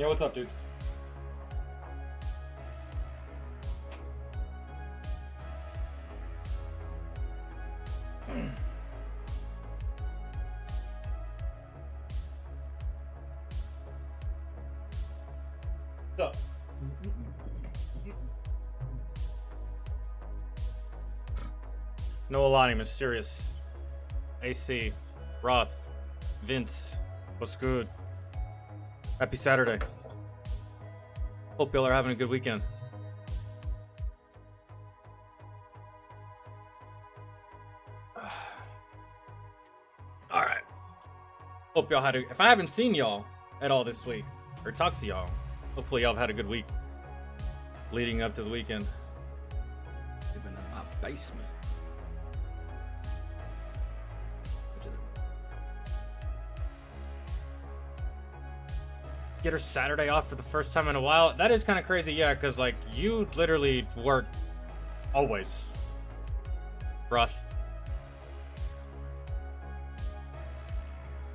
Yeah, what's up, dudes? What's up? Noah Lonnie, Mysterious, AC, Roth, Vince, what's good? Happy Saturday. Hope y'all are having a good weekend. Alright. Hope y'all had a... If I haven't seen y'all at all this week, or talked to y'all, hopefully y'all have had a good week leading up to the weekend. Living in my basement. Get her Saturday off for the first time in a while. That is kind of crazy, yeah, because like you literally work always. Rough.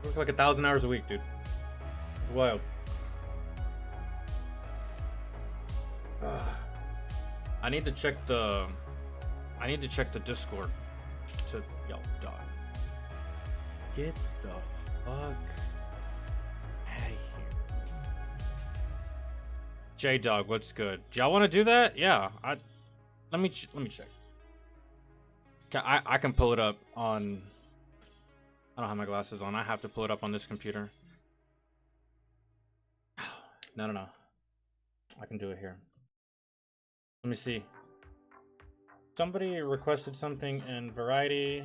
Work like 1,000 hours a week, dude. It's wild. I need to check the Discord to yo dog. Get the fuck out of here. J Dog, what's good? Do y'all want to do that? Yeah. Let me check. I can pull it up on. I don't have my glasses on. I have to pull it up on this computer. No. I can do it here. Let me see. Somebody requested something in Variety,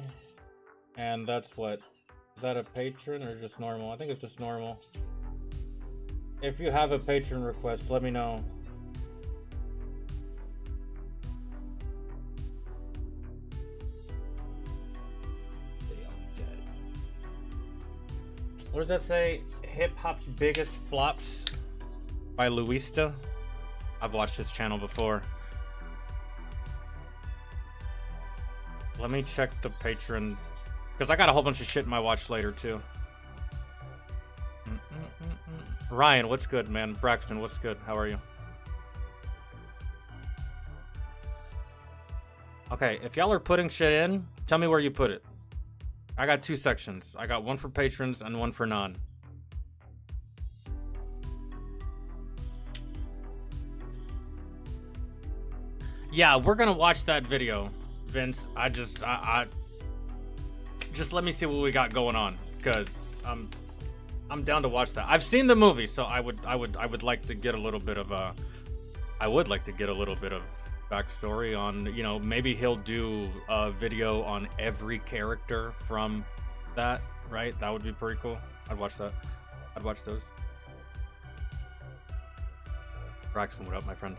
and that's what. Is that a patron or just normal? I think it's just normal. If you have a patron request, let me know. What does that say? Hip Hop's Biggest Flops by Luista. I've watched this channel before. Let me check the patron, because I got a whole bunch of shit in my watch later too. Ryan, what's good, man? Braxton, what's good? How are you? Okay, if y'all are putting shit in, tell me where you put it. I got 2 sections. I got one for patrons and one for non. Yeah, we're gonna watch that video, Vince. I just let me see what we got going on, because I'm down to watch that. I've seen the movie, so I would like to get a little bit of backstory on, you know, maybe he'll do a video on every character from that, right? That would be pretty cool. I'd watch that. I'd watch those. Braxton, what up, my friend?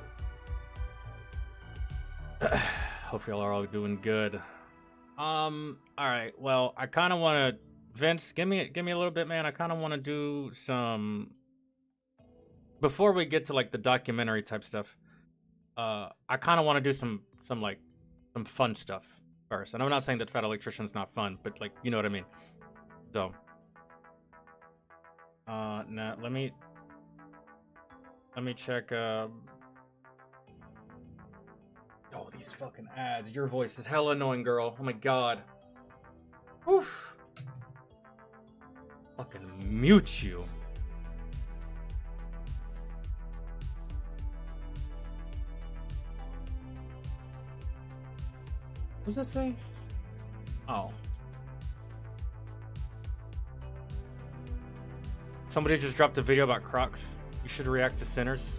Hope y'all are all doing good. All right. Well, I kind of want to. Vince, give me a little bit, man. I kind of want to do some, before we get to like the documentary type stuff. I kind of want to do some fun stuff first. And I'm not saying that Fat Electrician's not fun, but like, you know what I mean. So, now let me check. Oh, these fucking ads. Your voice is hella annoying, girl. Oh my god. Oof. Fucking mute you. What does that say? Oh. Somebody just dropped a video about Crocs. You should react to Sinners.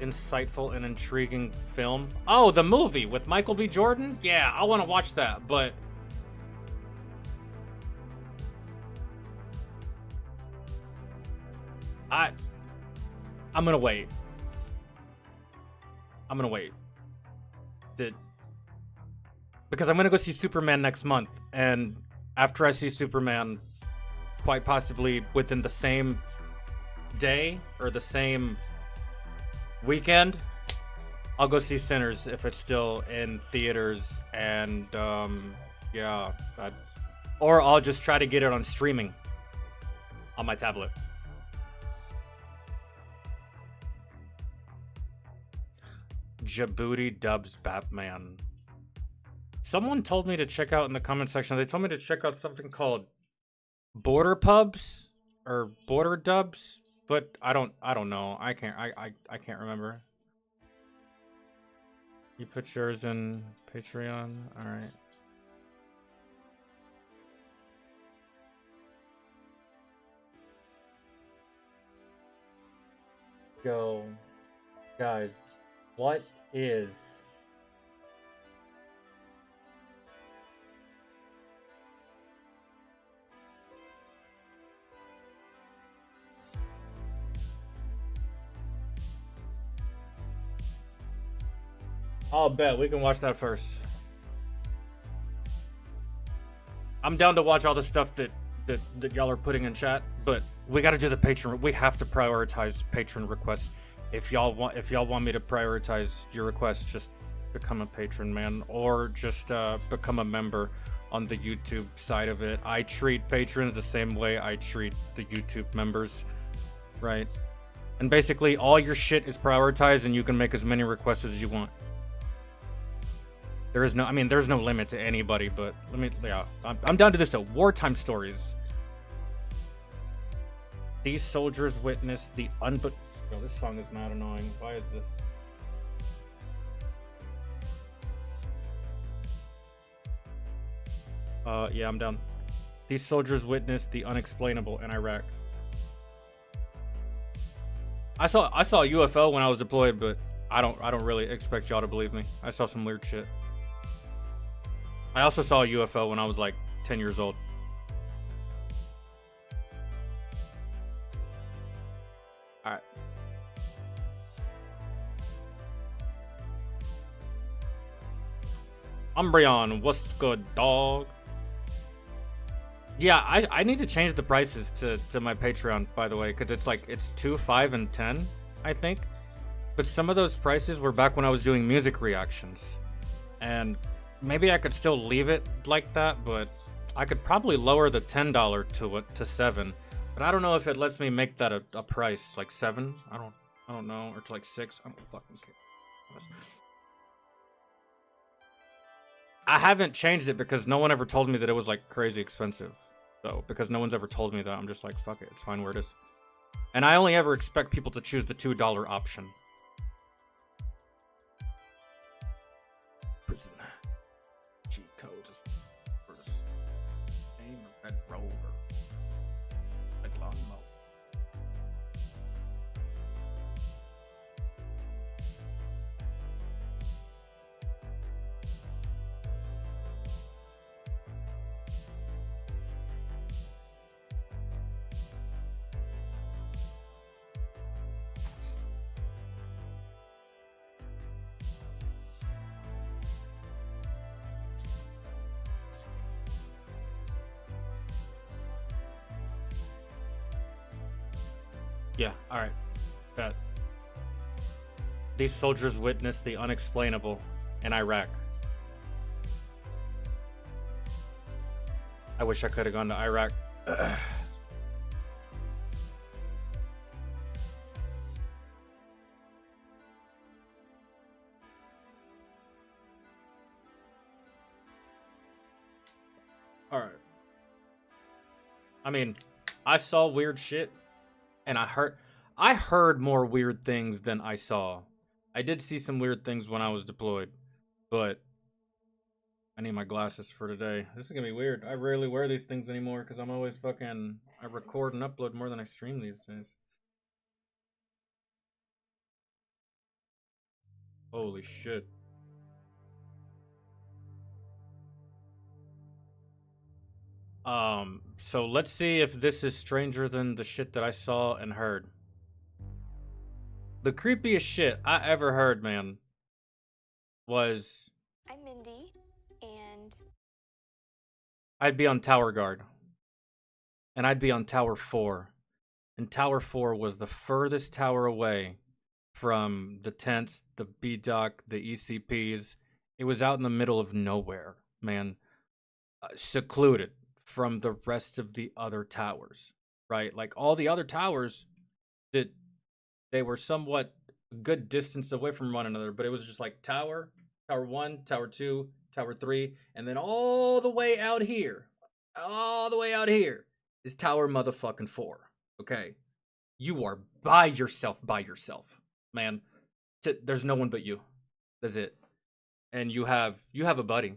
Insightful and intriguing film. Oh, the movie with Michael B. Jordan? Yeah, I want to watch that, but I'm gonna wait. Because I'm gonna go see Superman next month, and after I see Superman, quite possibly within the same day or the same weekend, I'll go see Sinners if it's still in theaters, and yeah, or I'll just try to get it on streaming on my tablet. Djibouti dubs Batman. Someone told me to check out in the comment section. They told me to check out something called Border Pubs or Border Dubs, but I don't know. I can't remember. You put yours in Patreon. All right. Go, guys. What is I'll bet we can watch that first. I'm down to watch all the stuff that y'all are putting in chat, but we got to do the patron. We have to prioritize patron requests. If y'all want me to prioritize your requests, just become a patron, man, or just become a member on the YouTube side of it. I treat patrons the same way I treat the YouTube members, right? And basically, all your shit is prioritized, and you can make as many requests as you want. There is no, I mean, there's no limit to anybody, but I'm down to this though. Wartime stories. These soldiers witnessed the Yo, this song is mad annoying. Why is this? Yeah, I'm down. These soldiers witnessed the unexplainable in Iraq. I saw a UFO when I was deployed, but I don't really expect y'all to believe me. I saw some weird shit. I also saw a UFO when I was like 10 years old. All right. Umbreon, what's good, dog? Yeah, I need to change the prices to my Patreon, by the way, because it's 2, 5, and 10, I think. But some of those prices were back when I was doing music reactions. And maybe I could still leave it like that, but I could probably lower the $10 to $7. But I don't know if it lets me make that a price, like $7. I don't know, or to like $6. I don't fucking care. I haven't changed it because no one ever told me that it was like crazy expensive. So because no one's ever told me that, I'm just like, fuck it, it's fine where it is. And I only ever expect people to choose the $2 option. Prison. Cheat codes. First. Aim a red rover. Red lawnmower. Yeah, alright. Bet. These soldiers witnessed the unexplainable in Iraq. I wish I could have gone to Iraq. Alright. I mean, I saw weird shit. And I heard more weird things than I saw. I did see some weird things when I was deployed, but I need my glasses for today. This is gonna be weird. I rarely wear these things anymore because I'm always I record and upload more than I stream these days. Holy shit. So let's see if this is stranger than the shit that I saw and heard. The creepiest shit I ever heard, man, was I'm Mindy, and I'd be on Tower Guard. And I'd be on Tower 4. And Tower 4 was the furthest tower away from the tents, the B-Dock, the ECPs. It was out in the middle of nowhere, man. Secluded from the rest of the other towers, right? Like all the other towers, they were somewhat a good distance away from one another, but it was just like tower, tower 1, tower 2, tower 3, and then all the way out here is tower motherfucking 4. Okay? You are by yourself, man. There's no one but you. That's it. And you have a buddy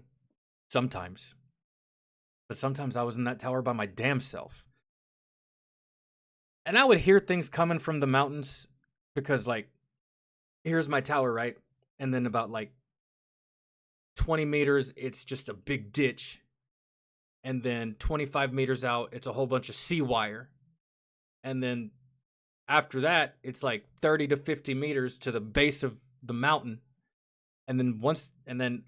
sometimes. But sometimes I was in that tower by my damn self. And I would hear things coming from the mountains because, like, here's my tower, right? And then about, like, 20 meters, it's just a big ditch. And then 25 meters out, it's a whole bunch of sea wire. And then after that, it's like 30 to 50 meters to the base of the mountain. And then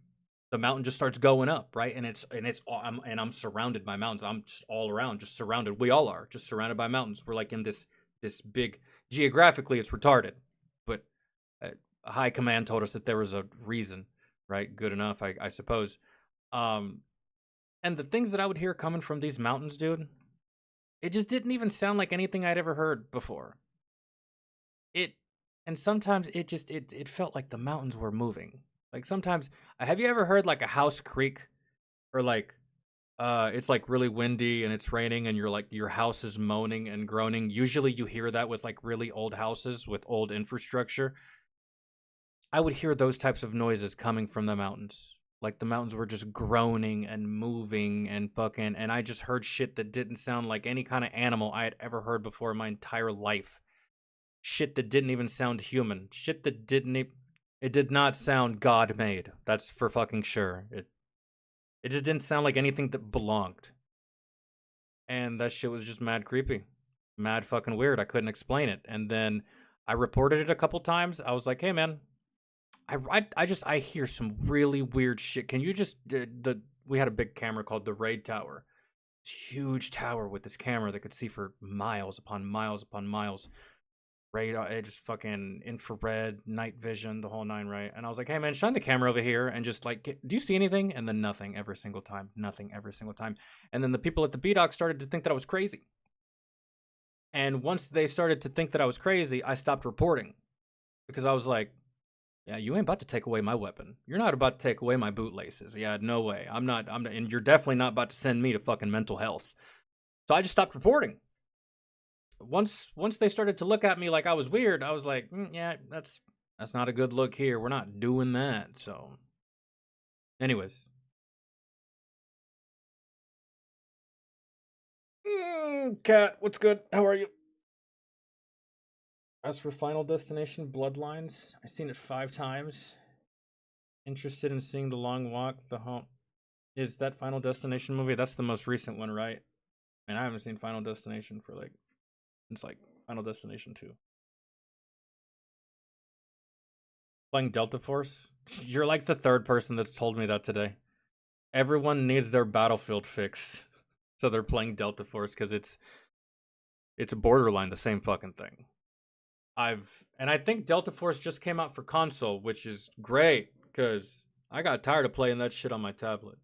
the mountain just starts going up, right? I'm surrounded by mountains. I'm just all around, just surrounded. We all are just surrounded by mountains. We're like in this big, geographically it's retarded, but a high command told us that there was a reason, right? Good enough, I suppose. And the things that I would hear coming from these mountains, dude, it just didn't even sound like anything I'd ever heard before. And sometimes it felt like the mountains were moving. Like sometimes, have you ever heard like a house creak, or like it's like really windy and it's raining and your house is moaning and groaning? Usually you hear that with like really old houses with old infrastructure. I would hear those types of noises coming from the mountains. Like the mountains were just groaning and moving and fucking, and I just heard shit that didn't sound like any kind of animal I had ever heard before in my entire life. Shit that didn't even sound human. Shit that it did not sound God-made. That's for fucking sure. It just didn't sound like anything that belonged. And that shit was just mad creepy. Mad fucking weird. I couldn't explain it. And then I reported it a couple times. I was like, hey man, I hear some really weird shit. Can you just, we had a big camera called the Raid Tower. It's a huge tower with this camera that could see for miles upon miles upon miles. Radar, it just fucking infrared, night vision, the whole nine, right? And I was like, hey man, shine the camera over here and just like, do you see anything? And then nothing every single time. Nothing every single time. And then the people at the B-Dock started to think that I was crazy. And once they started to think that I was crazy, I stopped reporting. Because I was like, yeah, you ain't about to take away my weapon. You're not about to take away my bootlaces. Yeah, no way. I'm not, and you're definitely not about to send me to fucking mental health. So I just stopped reporting. Once they started to look at me like I was weird, I was like, yeah, that's not a good look here. We're not doing that. So, anyways. Cat, what's good? How are you? As for Final Destination Bloodlines, I've seen it 5 times. Interested in seeing The Long Walk, The Home. Is that Final Destination movie? That's the most recent one, right? And I haven't seen Final Destination for since Final Destination 2. Playing Delta Force? You're like the 3rd person that's told me that today. Everyone needs their Battlefield fix. So they're playing Delta Force because it's borderline the same fucking thing. And I think Delta Force just came out for console, which is great because I got tired of playing that shit on my tablet.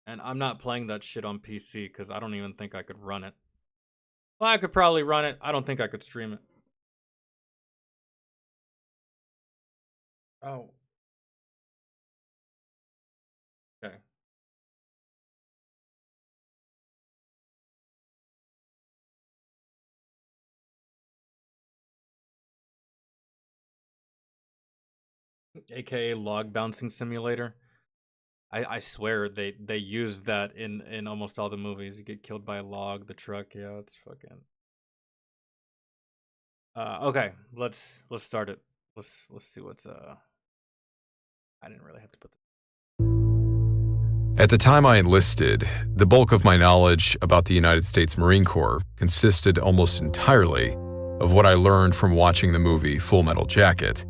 And I'm not playing that shit on PC because I don't even think I could run it. Well, I could probably run it. I don't think I could stream it. Oh. Okay. AKA log bouncing simulator. I swear they use that in almost all the movies. You get killed by a log, the truck, yeah, it's fucking. Okay, let's start it. Let's see what's I didn't really have to put At the time I enlisted, the bulk of my knowledge about the United States Marine Corps consisted almost entirely of what I learned from watching the movie Full Metal Jacket.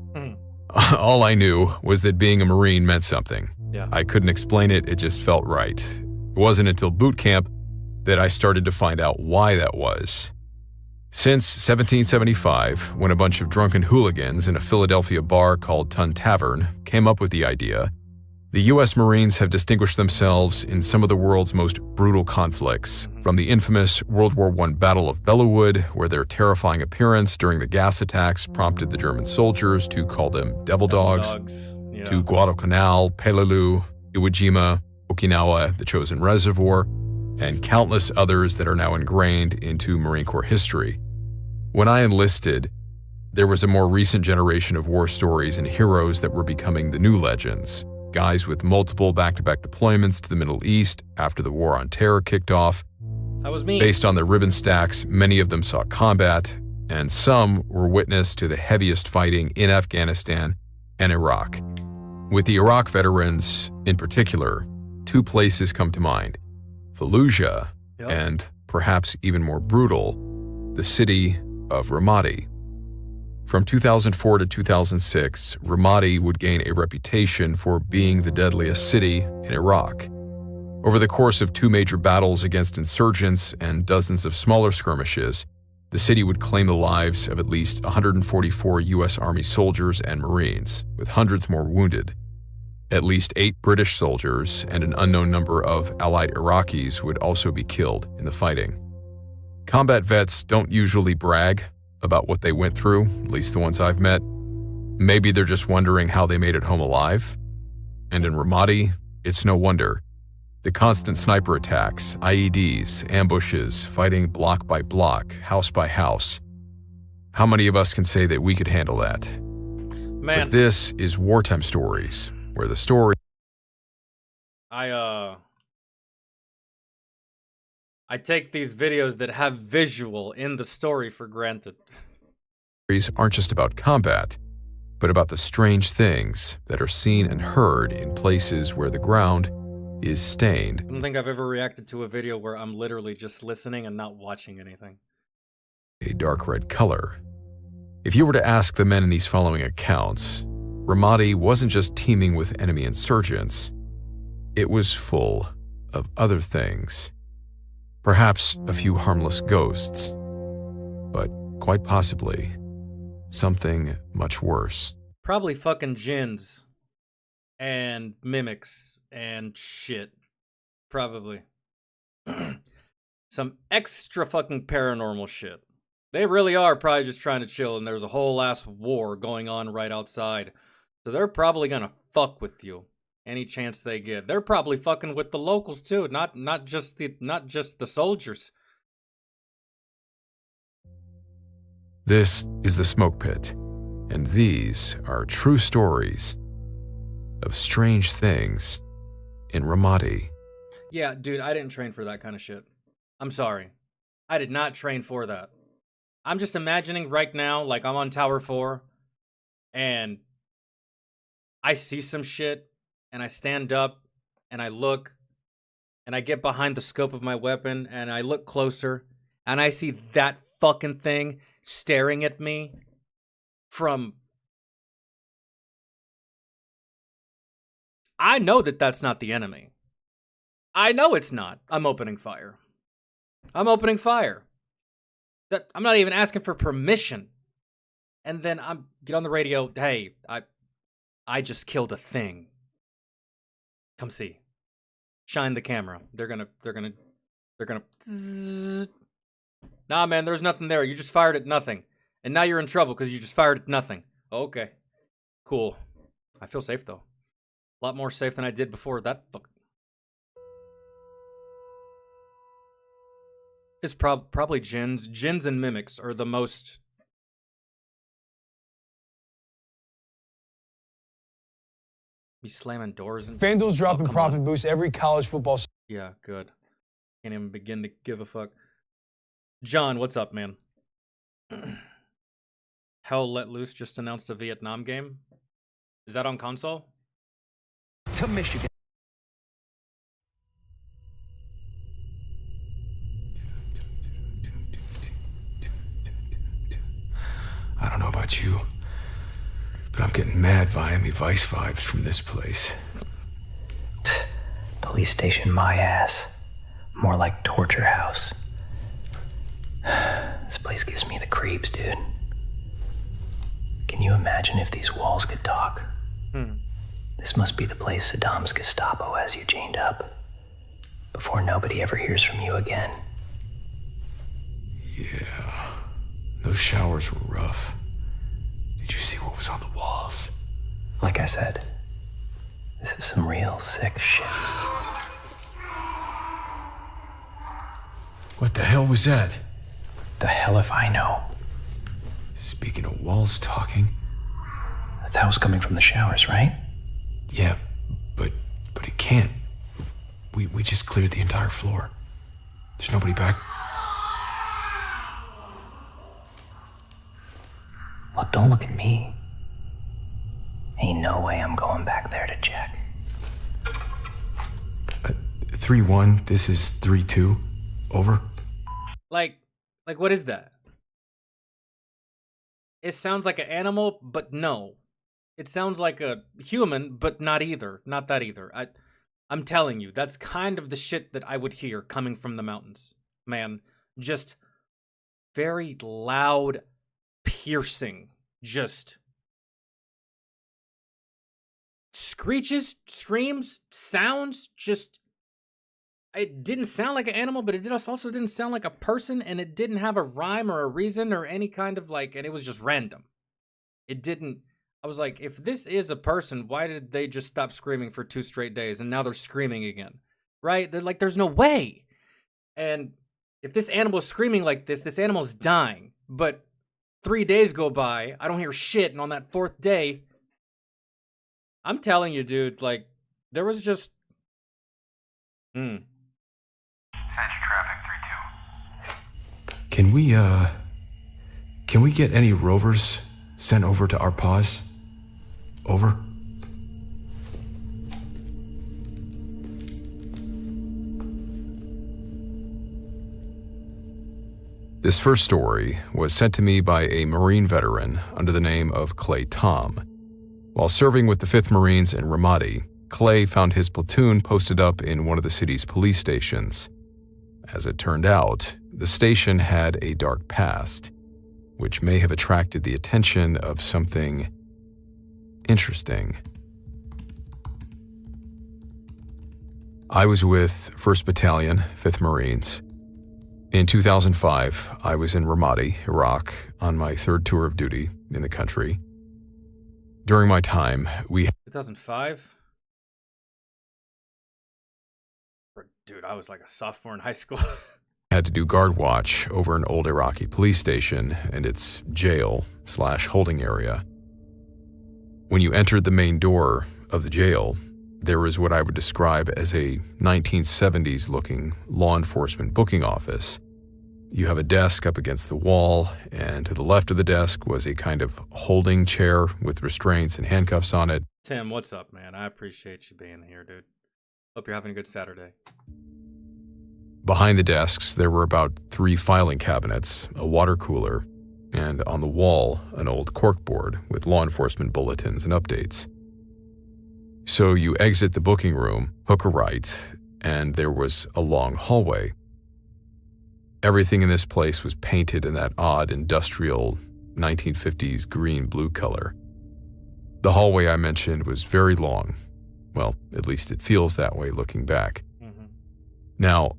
All I knew was that being a Marine meant something. Yeah. I couldn't explain it, it just felt right. It wasn't until boot camp that I started to find out why that was. Since 1775, when a bunch of drunken hooligans in a Philadelphia bar called Tun Tavern came up with the idea The U.S. Marines have distinguished themselves in some of the world's most brutal conflicts, from the infamous World War I Battle of Bellewood, where their terrifying appearance during the gas attacks prompted the German soldiers to call them devil dogs, Yeah. to Guadalcanal, Peleliu, Iwo Jima, Okinawa, the Chosin Reservoir, and countless others that are now ingrained into Marine Corps history. When I enlisted, there was a more recent generation of war stories and heroes that were becoming the new legends. Guys with multiple back-to-back deployments to the Middle East after the War on Terror kicked off. That was me. Based on their ribbon stacks, many of them saw combat, and some were witness to the heaviest fighting in Afghanistan and Iraq. With the Iraq veterans in particular, two places come to mind: Fallujah and, perhaps even more brutal, the city of Ramadi. From 2004 to 2006, Ramadi would gain a reputation for being the deadliest city in Iraq. Over the course of two major battles against insurgents and dozens of smaller skirmishes, the city would claim the lives of at least 144 U.S. Army soldiers and Marines, with hundreds more wounded. At least 8 British soldiers and an unknown number of allied Iraqis would also be killed in the fighting. Combat vets don't usually brag about what they went through, at least the ones I've met. Maybe they're just wondering how they made it home alive. And in Ramadi, it's no wonder. The constant sniper attacks, IEDs, ambushes, fighting block by block, house by house. How many of us can say that we could handle that? Man. But this is Wartime Stories, where the story... I take these videos that have visual in the story for granted. Aren't just about combat, but about the strange things that are seen and heard in places where the ground is stained. I don't think I've ever reacted to a video where I'm literally just listening and not watching anything. A dark red color. If you were to ask the men in these following accounts, Ramadi wasn't just teeming with enemy insurgents, it was full of other things. Perhaps a few harmless ghosts, but quite possibly something much worse. Probably fucking jinns and mimics and shit. Probably. Some extra fucking paranormal shit. They really are probably just trying to chill, and there's a whole ass war going on right outside. So they're probably gonna fuck with you any chance they get. They're probably fucking with the locals too, not just the soldiers. This is the Smoke Pit, and these are true stories of strange things in Ramadi. Yeah, dude, I didn't train for that kind of shit. I'm sorry. I did not train for that. I'm just imagining right now, like I'm on Tower 4, and I see some shit, and I stand up, and I look, and I get behind the scope of my weapon, and I look closer, and I see that fucking thing staring at me from... I know that that's not the enemy. I know it's not. I'm opening fire. I'm opening fire. That I'm not even asking for permission. And then I'm get on the radio, hey, I just killed a thing. Come see. Shine the camera. They're gonna Nah, man, there's nothing there. You just fired at nothing. And now you're in trouble because you just fired at nothing. Okay. Cool. I feel safe though. A lot more safe than I did before that fuck. It's probably jinns. Jinns and mimics are the most... Be slamming doors and... FanDuel's dropping profit boosts every college football... Yeah, good. Can't even begin to give a fuck. John, what's up, man? Hell Let Loose just announced a Vietnam game. Is that on console? To Michigan. I don't know about you, but I'm getting mad Miami Vice vibes from this place. Police station my ass. More like torture house. This place gives me the creeps, dude. Can you imagine if these walls could talk? This must be the place Saddam's Gestapo has you chained up before nobody ever hears from you again. Yeah, those showers were rough. Did you see what was on the walls? Like I said, this is some real sick shit. What the hell was that? The hell if I know. Speaking of walls talking. That was coming from the showers, right? Yeah, but it can't. We just cleared the entire floor. There's nobody back. Look, don't look at me. Ain't no way I'm going back there to check. 3-1, this is 3-2. Over. Like what is that? It sounds like an animal, but no. It sounds like a human, but not either. Not that either. I'm telling you, that's kind of the shit that I would hear coming from the mountains. Man, just very loud, piercing, just screeches, screams, sounds, just... It didn't sound like an animal, but it also didn't sound like a person, and it didn't have a rhyme or a reason or any kind of like, and it was just random. It didn't, I was like, if this is a person, why did they just stop screaming for 2 straight days and now they're screaming again? Right? They're like, there's no way. And if this animal is screaming like this animal's dying, but 3 days go by, I don't hear shit, and on that 4th day, I'm telling you, dude, like, there was just, Central traffic 3-2. Can we get any rovers sent over to our pause? Over. This first story was sent to me by a Marine veteran under the name of Clay Tom. While serving with the 5th Marines in Ramadi, Clay found his platoon posted up in one of the city's police stations. As it turned out, the station had a dark past, which may have attracted the attention of something interesting. I was with 1st Battalion, 5th Marines. In 2005, I was in Ramadi, Iraq, on my 3rd tour of duty in the country. During my time, we 2005? Dude, I was like a sophomore in high school. had to do guard watch over an old Iraqi police station and its jail/holding area. When you entered the main door of the jail, there was what I would describe as a 1970s-looking law enforcement booking office. You have a desk up against the wall, and to the left of the desk was a kind of holding chair with restraints and handcuffs on it. Tim, what's up, man? I appreciate you being here, dude. Hope you're having a good Saturday. Behind the desks, there were about 3 filing cabinets, a water cooler, and on the wall, an old corkboard with law enforcement bulletins and updates. So you exit the booking room, hook a right, and there was a long hallway. Everything in this place was painted in that odd industrial 1950s green-blue color. The hallway I mentioned was very long. Well, at least it feels that way looking back. Now,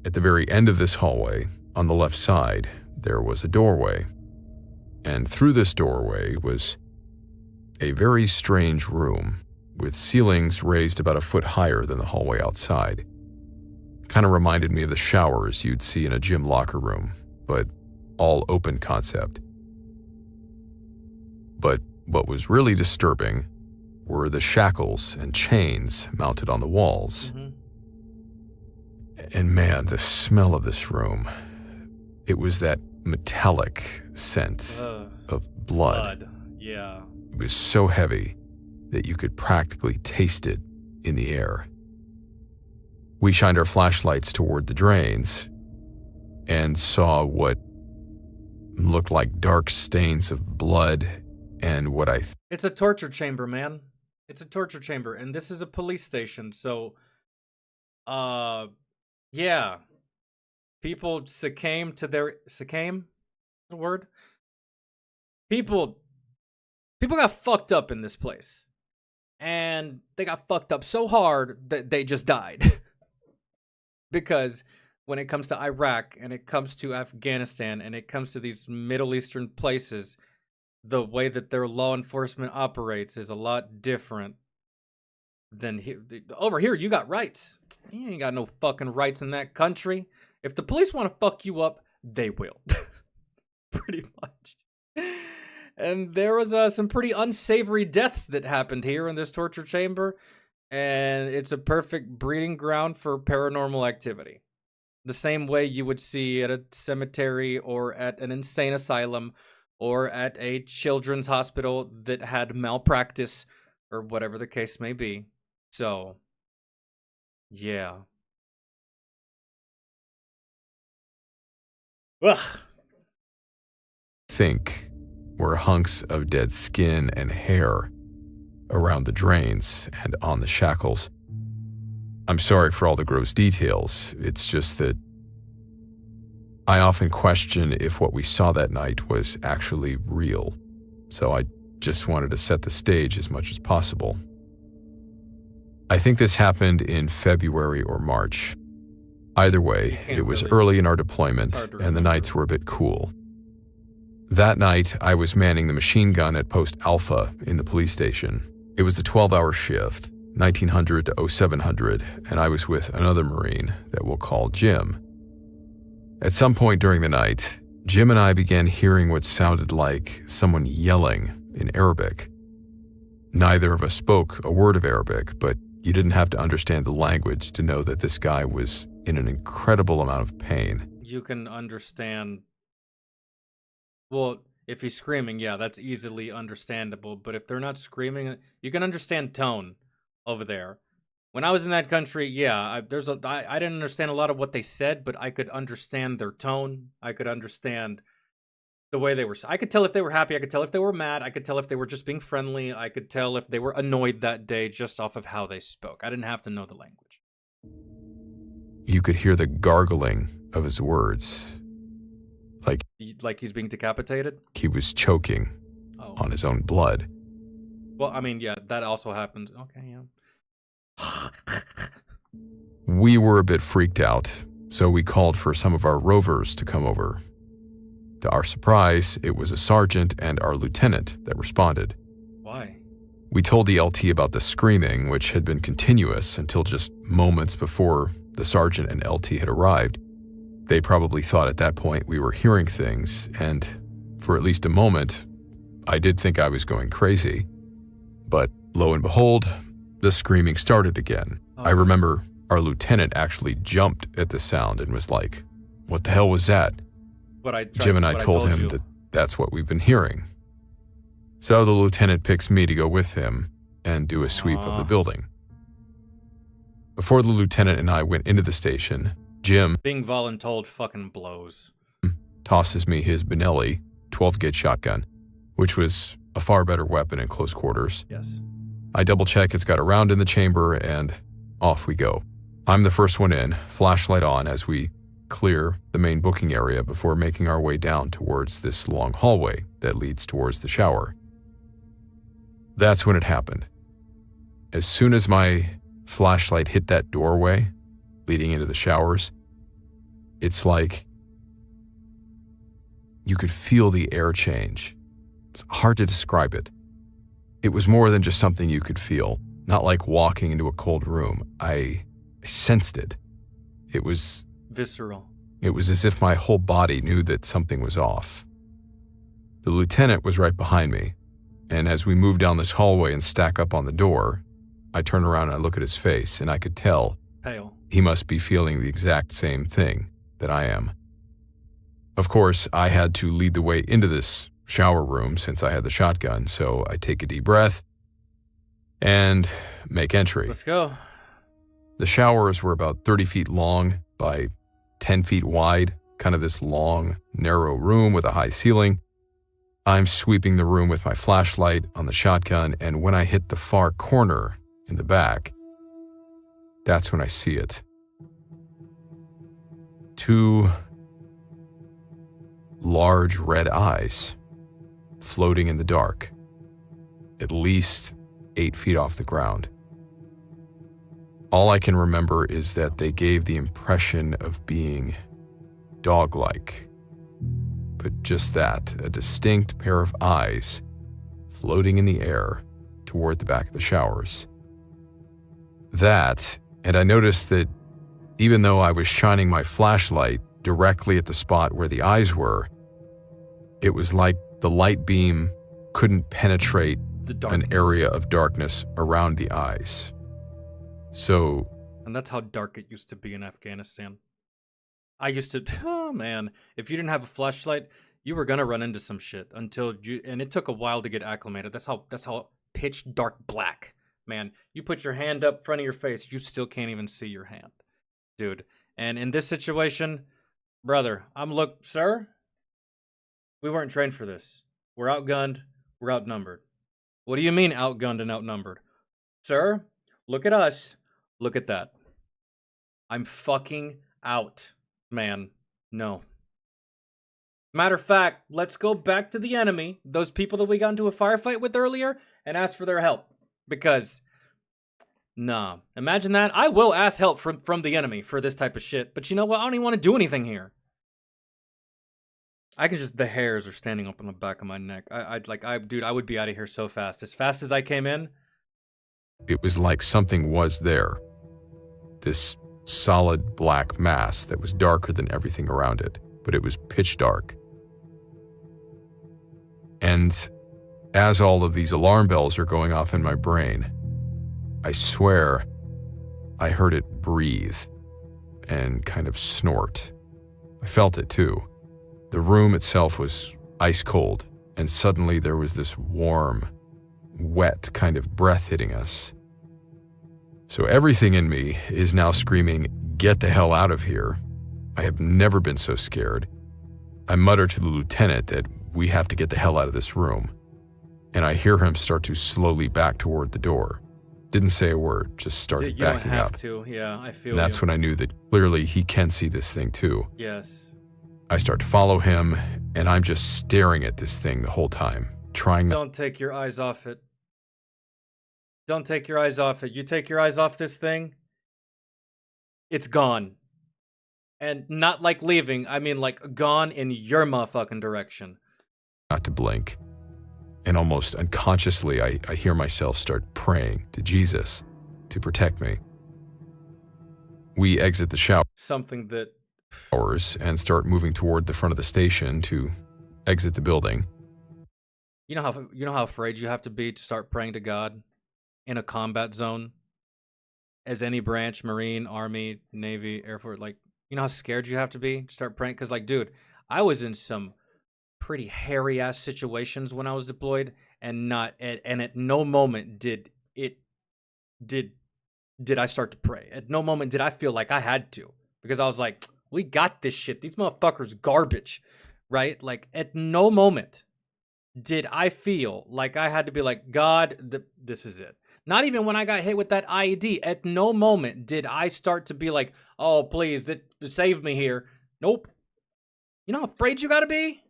at the very end of this hallway, on the left side, there was a doorway. And through this doorway was a very strange room with ceilings raised about a foot higher than the hallway outside. Kind of reminded me of the showers you'd see in a gym locker room, but all open concept. But what was really disturbing were the shackles and chains mounted on the walls. And man, the smell of this room, it was that metallic scent of blood. Yeah. It was so heavy that you could practically taste it in the air. We shined our flashlights toward the drains and saw what looked like dark stains of blood and what It's a torture chamber, man. It's a torture chamber, and this is a police station, so yeah. People succumb to their the word? People got fucked up in this place. and they got fucked up so hard that they just died. Because when it comes to Iraq and it comes to Afghanistan and it comes to these Middle Eastern places, the way that their law enforcement operates is a lot different than here. Over here, you got rights. You ain't got no fucking rights in that country. If the police want to fuck you up, they will. Pretty much. And there was some pretty unsavory deaths that happened here in this torture chamber, and it's a perfect breeding ground for paranormal activity. The same way you would see at a cemetery or at an insane asylum or at a children's hospital that had malpractice or whatever the case may be. So, yeah. Ugh. Think were hunks of dead skin and hair around the drains and on the shackles. I'm sorry for all the gross details. It's just that I often question if what we saw that night was actually real. So I just wanted to set the stage as much as possible. I think this happened in February or March. Either way, it was early in our deployment, and the nights were a bit cool. That night, I was manning the machine gun at Post Alpha in the police station. It was a 12-hour shift, 1900 to 0700, and I was with another Marine that we'll call Jim. At some point during the night, Jim and I began hearing what sounded like someone yelling in Arabic. Neither of us spoke a word of Arabic, but you didn't have to understand the language to know that this guy was in an incredible amount of pain. You can understand. Well, if he's screaming, yeah, that's easily understandable. But if they're not screaming, you can understand tone over there. When I was in that country, yeah, I didn't understand a lot of what they said, but I could understand their tone. I could understand the way they were. I could tell if they were happy. I could tell if they were mad. I could tell if they were just being friendly. I could tell if they were annoyed that day just off of how they spoke. I didn't have to know the language. You could hear the gargling of his words. Like he's being decapitated? He was choking on his own blood. Well, I mean, yeah, that also happens. Okay, yeah. We were a bit freaked out, so we called for some of our rovers to come over. To our surprise, it was a sergeant and our lieutenant that responded. Why? We told the LT about the screaming, which had been continuous until just moments before the sergeant and LT had arrived. They probably thought at that point we were hearing things, and for at least a moment, I did think I was going crazy. But lo and behold, the screaming started again. I remember our lieutenant actually jumped at the sound and was like, "What the hell was that?" Jim and I told him that that's what we've been hearing. So the lieutenant picks me to go with him and do a sweep of the building. Before the lieutenant and I went into the station, Jim, being voluntold fucking blows, tosses me his Benelli 12-gauge shotgun, which was a far better weapon in close quarters. Yes. I double-check it's got a round in the chamber, and off we go. I'm the first one in, flashlight on as we clear the main booking area before making our way down towards this long hallway that leads towards the shower. That's when it happened. As soon as my flashlight hit that doorway leading into the showers, it's like you could feel the air change. It's hard to describe it. It was more than just something you could feel, not like walking into a cold room. I sensed it. It was visceral. It was as if my whole body knew that something was off. The lieutenant was right behind me, and as we moved down this hallway and stack up on the door, I turn around and I look at his face, and I could tell pale. He must be feeling the exact same thing that I am. Of course, I had to lead the way into this shower room since I had the shotgun, so I take a deep breath and make entry. Let's go. The showers were about 30 feet long by 10 feet wide, kind of this long, narrow room with a high ceiling. I'm sweeping the room with my flashlight on the shotgun, and when I hit the far corner in the back, that's when I see it. 2 large red eyes floating in the dark, at least 8 feet off the ground. All I can remember is that they gave the impression of being dog-like. But just that, a distinct pair of eyes floating in the air toward the back of the showers. That, and I noticed that even though I was shining my flashlight directly at the spot where the eyes were, it was like the light beam couldn't penetrate an area of darkness around the eyes. So... And that's how dark it used to be in Afghanistan. I used to... Oh, man. If you didn't have a flashlight, you were gonna run into some shit until you... And it took a while to get acclimated. That's how pitch dark black. Man, you put your hand up front of your face, you still can't even see your hand. Dude. And in this situation, brother, sir, we weren't trained for this. We're outgunned, we're outnumbered. What do you mean outgunned and outnumbered? Sir, look at us, look at that. I'm fucking out, man. No. Matter of fact, let's go back to the enemy, those people that we got into a firefight with earlier, and ask for their help. Because, nah. Imagine that. I will ask help from the enemy for this type of shit. But you know what? I don't even want to do anything here. I can just... The hairs are standing up on the back of my neck. Dude, I would be out of here so fast. As fast as I came in. It was like something was there. This solid black mass that was darker than everything around it. But it was pitch dark. And as all of these alarm bells are going off in my brain, I swear I heard it breathe and kind of snort. I felt it too. The room itself was ice cold, and suddenly there was this warm, wet kind of breath hitting us. So everything in me is now screaming, "Get the hell out of here." I have never been so scared. I mutter to the lieutenant that we have to get the hell out of this room, and I hear him start to slowly back toward the door. Didn't say a word, just started backing up. You don't have to, yeah, I feel And that's when I knew that clearly he can see this thing too. Yes. I start to follow him, and I'm just staring at this thing the whole time, trying... Don't take your eyes off it. Don't take your eyes off it. You take your eyes off this thing, it's gone. And not like leaving, I mean like gone in your motherfucking direction. Not to blink. And almost unconsciously, I hear myself start praying to Jesus to protect me. We exit the shower. Something that... And start moving toward the front of the station to exit the building. You know how afraid you have to be to start praying to God in a combat zone? As any branch, Marine, Army, Navy, Air Force, like, you know how scared you have to be to start praying? Because, like, dude, I was in some pretty hairy-ass situations when I was deployed, and at no moment did I start to pray. At no moment did I feel like I had to. Because I was like, we got this shit. These motherfuckers garbage, right? Like, at no moment did I feel like I had to be like, God, this is it. Not even when I got hit with that IED. At no moment did I start to be like, oh, please, save me here. Nope. You know how afraid you gotta be?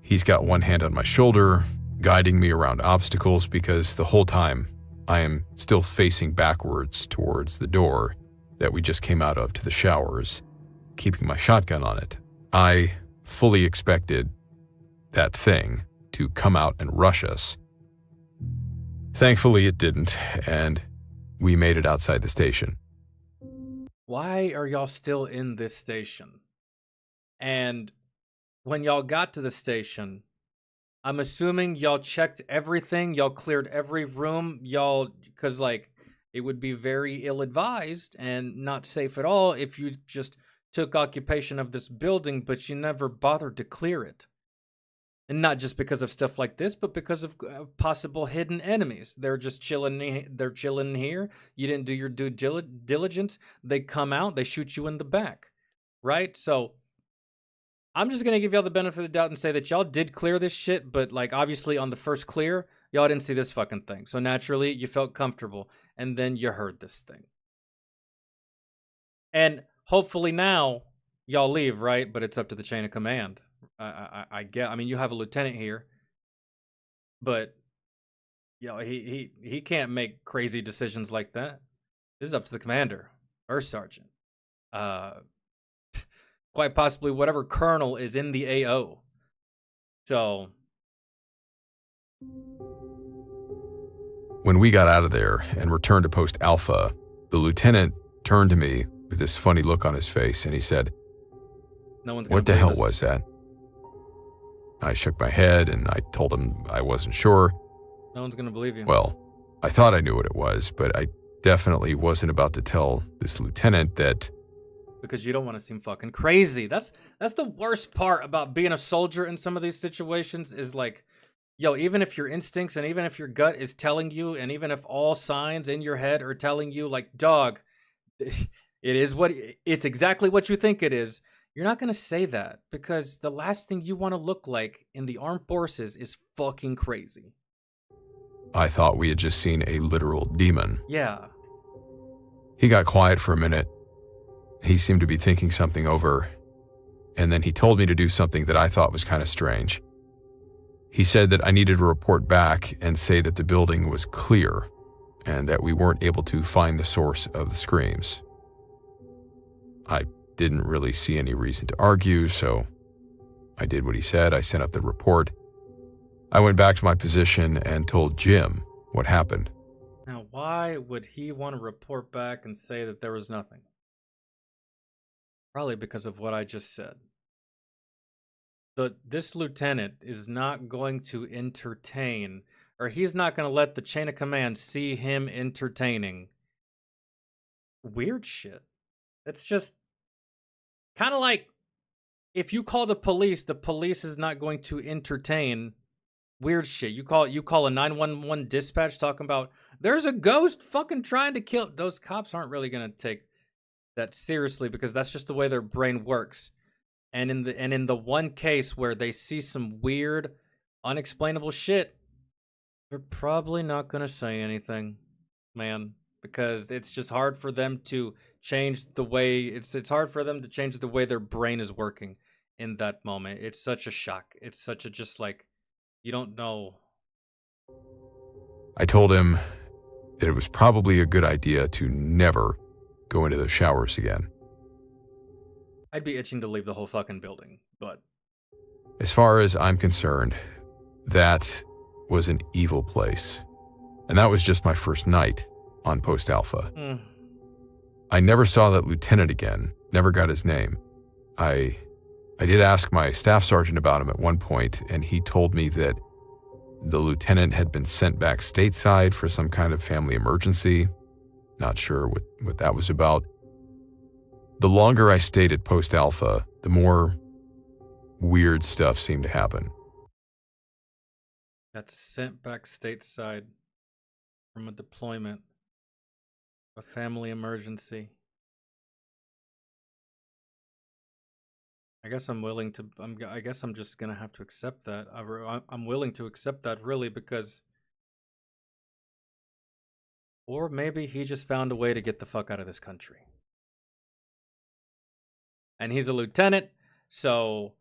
He's got one hand on my shoulder, guiding me around obstacles because the whole time I am still facing backwards towards the door that we just came out of to the showers, keeping my shotgun on it. I fully expected that thing to come out and rush us. Thankfully, it didn't, and we made it outside the station. Why are y'all still in this station? And when y'all got to the station, I'm assuming y'all checked everything, y'all cleared every room, because, like, it would be very ill-advised and not safe at all if you just took occupation of this building, but you never bothered to clear it. And not just because of stuff like this, but because of possible hidden enemies. They're just chilling. They're chilling here. You didn't do your due diligence. They come out. They shoot you in the back, right? So I'm just gonna give y'all the benefit of the doubt and say that y'all did clear this shit, but like obviously on the first clear, y'all didn't see this fucking thing. So naturally, you felt comfortable, and then you heard this thing. And hopefully now y'all leave, right? But it's up to the chain of command. I mean, you have a lieutenant here, but he can't make crazy decisions like that. This is up to the commander, first sergeant. Quite possibly whatever colonel is in the AO. So When we got out of there and returned to Post Alpha, the lieutenant turned to me with this funny look on his face and he said, no one's gonna "What the hell believe us. was that?" I shook my head and I told him I wasn't sure. No one's gonna believe you. Well, I thought I knew what it was, but I definitely wasn't about to tell this lieutenant that. Because you don't want to seem fucking crazy. That's the worst part about being a soldier in some of these situations is like, yo, even if your instincts and even if your gut is telling you, and even if all signs in your head are telling you, like, dog, it's exactly what you think it is, you're not going to say that because the last thing you want to look like in the armed forces is fucking crazy. I thought we had just seen a literal demon. Yeah. He got quiet for a minute. He seemed to be thinking something over, and then he told me to do something that I thought was kind of strange. He said that I needed to report back and say that the building was clear and that we weren't able to find the source of the screams. I didn't really see any reason to argue, so I did what he said. I sent up the report. I went back to my position and told Jim what happened. Now, why would he want to report back and say that there was nothing? Probably because of what I just said. This lieutenant is not going to entertain, or he's not going to let the chain of command see him entertaining weird shit. It's just kind of like if you call the police is not going to entertain weird shit. You call a 911 dispatch talking about there's a ghost fucking trying to kill. Those cops aren't really going to take that seriously because that's just the way their brain works. And in the one case where they see some weird, unexplainable shit, they're probably not going to say anything, man, because it's just hard for them to change the way it's hard for them to change the way their brain is working in that moment. It's such a shock. It's such a just like you don't know. I told him that it was probably a good idea to never go into the showers again. I'd be itching to leave the whole fucking building, but As far as I'm concerned, that was an evil place. And that was just my first night on Post Alpha. I never saw that lieutenant again, never got his name. I did ask my staff sergeant about him at one point, and he told me that the lieutenant had been sent back stateside for some kind of family emergency. Not sure what that was about. The longer I stayed at Post Alpha, the more weird stuff seemed to happen. got sent back stateside from a deployment, a family emergency. I guess I'm willing to. I guess I'm just gonna have to accept that. I'm willing to accept that, really, because, or maybe he just found a way to get the fuck out of this country. And he's a lieutenant, so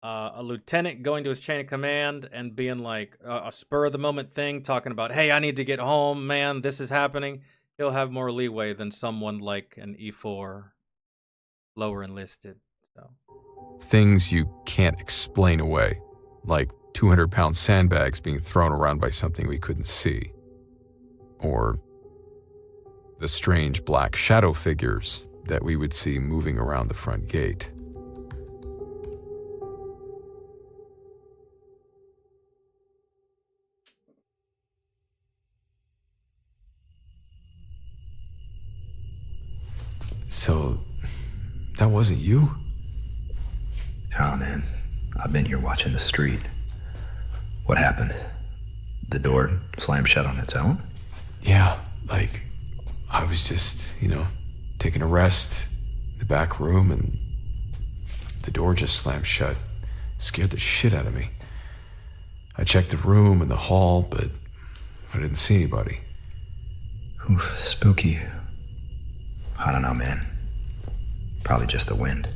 a lieutenant going to his chain of command and being like a spur of the moment thing, talking about, hey, I need to get home, man, this is happening. He'll have more leeway than someone like an E4, lower enlisted. So Things you can't explain away, like 200-pound sandbags being thrown around by something we couldn't see. Or the strange black shadow figures that we would see moving around the front gate. So, that wasn't you? Oh, man. I've been here watching the street. What happened? The door slammed shut on its own? Yeah, like, I was just, taking a rest in the back room and the door just slammed shut. Scared the shit out of me. I checked the room and the hall, but I didn't see anybody. Oof, spooky. I don't know, man. Probably just the wind.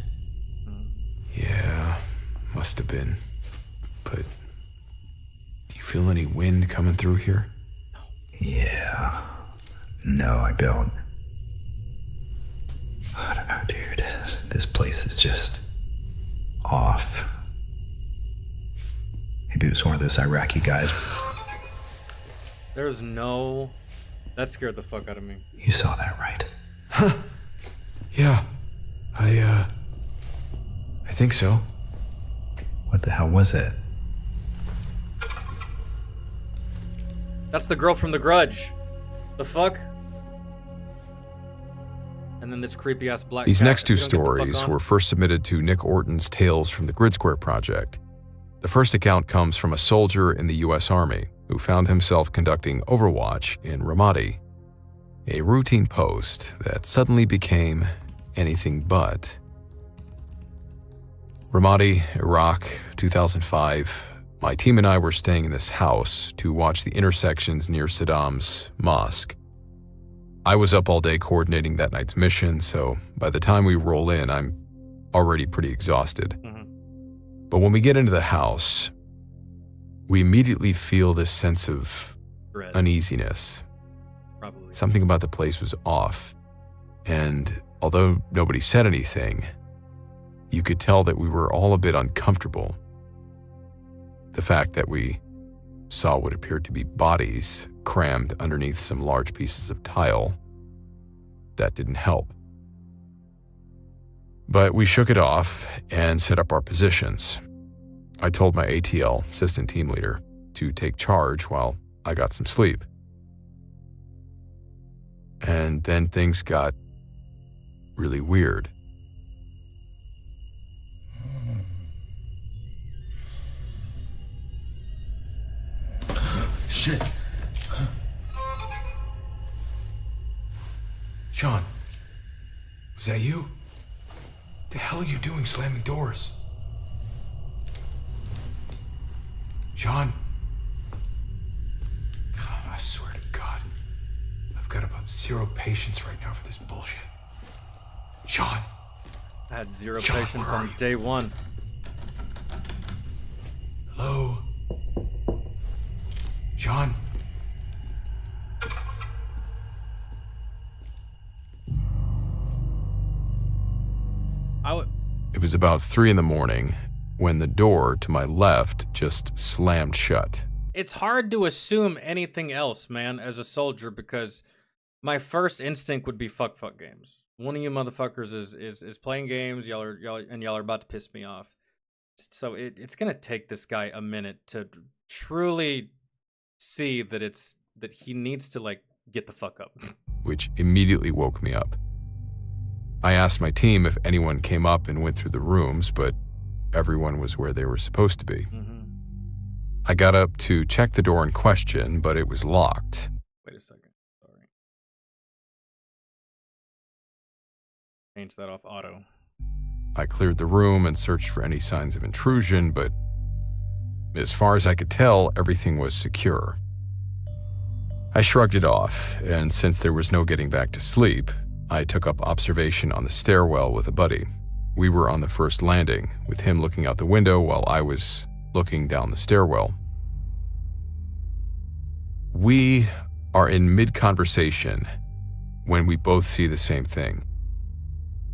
Yeah, must have been. But do you feel any wind coming through here? Yeah. No, I don't. I don't know, dude. This place is just off. Maybe it was one of those Iraqi guys. There's no... That scared the fuck out of me. You saw that, right? Yeah. I think so. What the hell was it? That's the girl from The Grudge. The fuck? And then this creepy ass black These cat. next two If you don't get the fuck stories on- were first submitted to Nick Orton's Tales from the Grid Square Project. The first account comes from a soldier in the U.S. Army who found himself conducting Overwatch in Ramadi, a routine post that suddenly became anything but. Ramadi, Iraq, 2005. My team and I were staying in this house to watch the intersections near Saddam's mosque. I was up all day coordinating that night's mission, so by the time we roll in, I'm already pretty exhausted. But when we get into the house, we immediately feel this sense of Dread, uneasiness. probably. Something about the place was off, and although nobody said anything, you could tell that we were all a bit uncomfortable. The fact that we saw what appeared to be bodies crammed underneath some large pieces of tile, that didn't help. But we shook it off and set up our positions. I told my ATL, assistant team leader, to take charge while I got some sleep. And then things got really weird. Shit. Sean, was that you? The hell are you doing slamming doors? Sean? I swear to God, I've got about zero patience right now for this bullshit. Sean? I had zero Sean, patience where are on you? day one. Hello? Sean? It was about 3 a.m. when the door to my left just slammed shut. It's hard to assume anything else, man, as a soldier, because my first instinct would be fuck games. One of you motherfuckers is playing games, y'all are about to piss me off. So it's gonna take this guy a minute to truly see that he needs to, like, get the fuck up. Which immediately woke me up. I asked my team if anyone came up and went through the rooms, but everyone was where they were supposed to be. I got up to check the door in question, but it was locked. Wait a second. Sorry. Change that off auto. I cleared the room and searched for any signs of intrusion, but as far as I could tell, everything was secure. I shrugged it off, and since there was no getting back to sleep, I took up observation on the stairwell with a buddy. We were on the first landing, with him looking out the window while I was looking down the stairwell. We are in mid-conversation when we both see the same thing.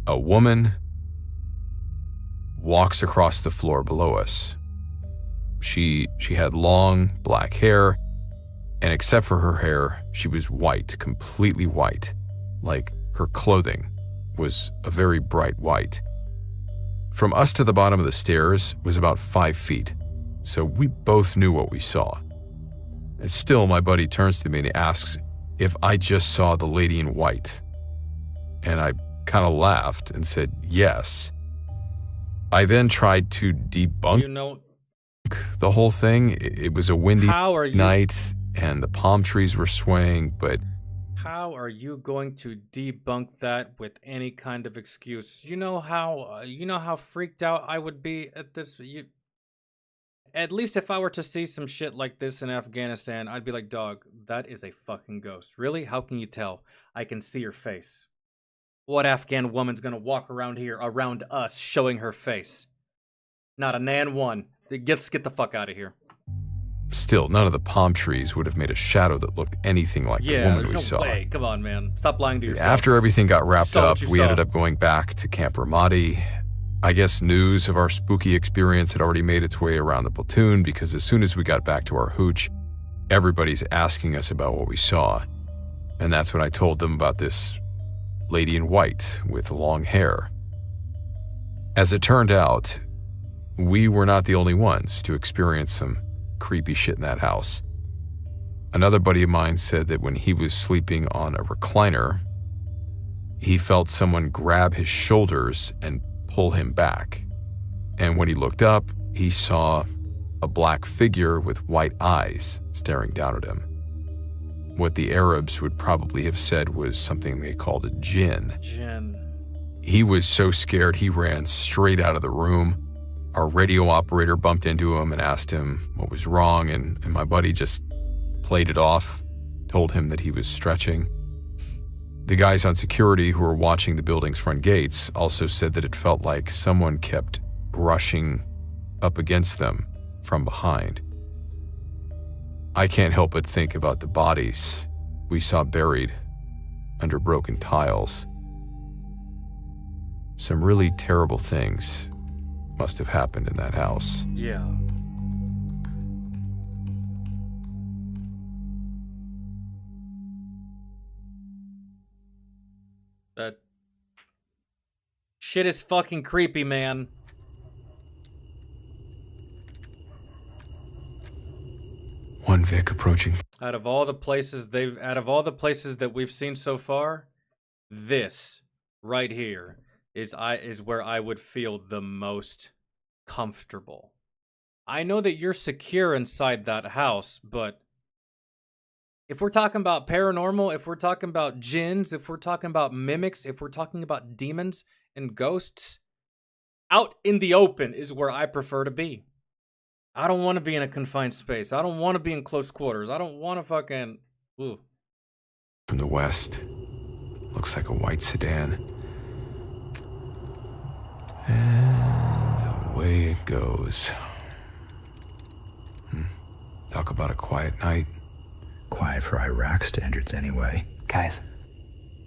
A woman walks across the floor below us. She had long, black hair, and except for her hair, she was white, completely white, like her clothing was a very bright white. From us to the bottom of the stairs was about 5 feet, so we both knew what we saw. And still, my buddy turns to me and he asks if I just saw the lady in white. And I kind of laughed and said yes. I then tried to debunk You know, the whole thing. It was a windy how are you night and the palm trees were swaying, but How are you going to debunk that with any kind of excuse? You know how freaked out I would be at this. At least if I were to see some shit like this in Afghanistan, I'd be like, dog, that is a fucking ghost. Really? How can you tell? I can see her face. What Afghan woman's gonna walk around here around us showing her face? Not a nan one. Get the fuck out of here. Still, none of the palm trees would have made a shadow that looked anything like the woman there's we no saw. way. Come on, man. Stop lying to yourself. After everything got wrapped Saw what up, you we saw. ended up going back to Camp Ramadi. I guess news of our spooky experience had already made its way around the platoon because as soon as we got back to our hooch, everybody's asking us about what we saw. And that's when I told them about this lady in white with long hair. As it turned out, we were not the only ones to experience some creepy shit in that house. Another buddy of mine said that when he was sleeping on a recliner, he felt someone grab his shoulders and pull him back. And when he looked up, he saw a black figure with white eyes staring down at him. What the Arabs would probably have said was something they called a jinn. Jinn. He was so scared he ran straight out of the room. Our radio operator bumped into him and asked him what was wrong, and my buddy just played it off, told him that he was stretching. The guys on security who were watching the building's front gates also said that it felt like someone kept brushing up against them from behind. I can't help but think about the bodies we saw buried under broken tiles. Some really terrible things must have happened in that house. Yeah. That shit is fucking creepy, man. One Vic approaching. Out of all the places that we've seen so far, this right here is where I would feel the most comfortable. I know that you're secure inside that house, but if we're talking about paranormal, if we're talking about jinns, if we're talking about mimics, if we're talking about demons and ghosts, out in the open is where I prefer to be. I don't want to be in a confined space. I don't want to be in close quarters. I don't want to fucking... Ooh. From the west. Looks like a white sedan. And away it goes. Talk about a quiet night. Quiet for Iraq standards, anyway. Guys,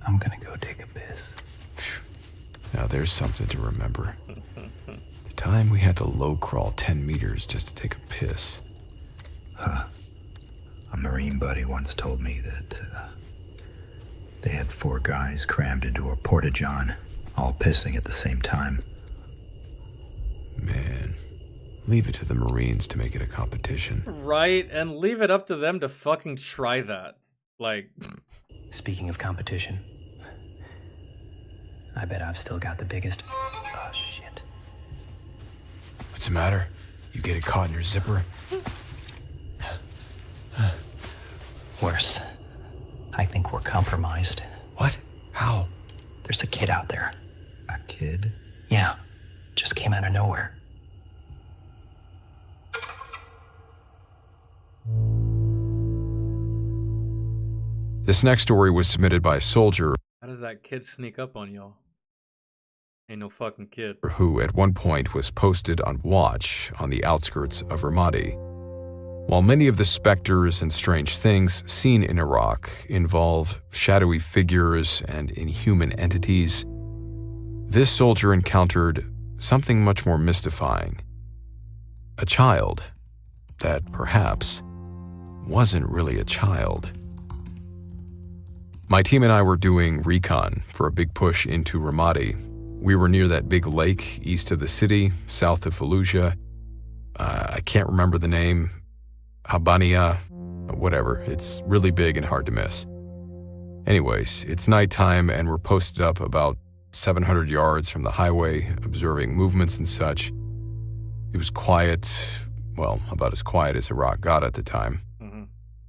I'm gonna go take a piss. Now there's something to remember. The time we had to low crawl 10 meters just to take a piss. A Marine buddy once told me that they had 4 guys crammed into a porta-john, all pissing at the same time. Man, leave it to the Marines to make it a competition. Right, and leave it up to them to fucking try that. Like... Speaking of competition, I bet I've still got the biggest... Oh, shit. What's the matter? You get it caught in your zipper? Worse. I think we're compromised. What? How? There's a kid out there. A kid? Yeah, just came out of nowhere. This next story was submitted by a soldier How does that kid sneak up on y'all? Ain't no fucking kid. who at one point was posted on watch on the outskirts of Ramadi. While many of the specters and strange things seen in Iraq involve shadowy figures and inhuman entities, this soldier encountered something much more mystifying. A child that perhaps wasn't really a child. My team and I were doing recon for a big push into Ramadi. We were near that big lake east of the city, south of Fallujah. I can't remember the name. Habania, whatever. It's really big and hard to miss. Anyways, it's nighttime and we're posted up about 700 yards from the highway, observing movements and such. It was quiet, well, about as quiet as Iraq got at the time.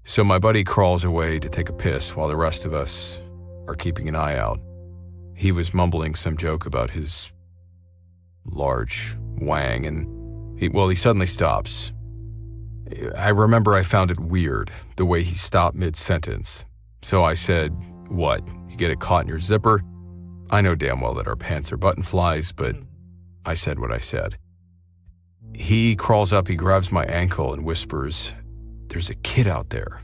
So my buddy crawls away to take a piss while the rest of us are keeping an eye out. He was mumbling some joke about his large wang and he suddenly stops. I remember I found it weird, the way he stopped mid-sentence. So I said, "What, you get it caught in your zipper?" I know damn well that our pants are button flies, but I said what I said. He crawls up, he grabs my ankle and whispers, there's a kid out there.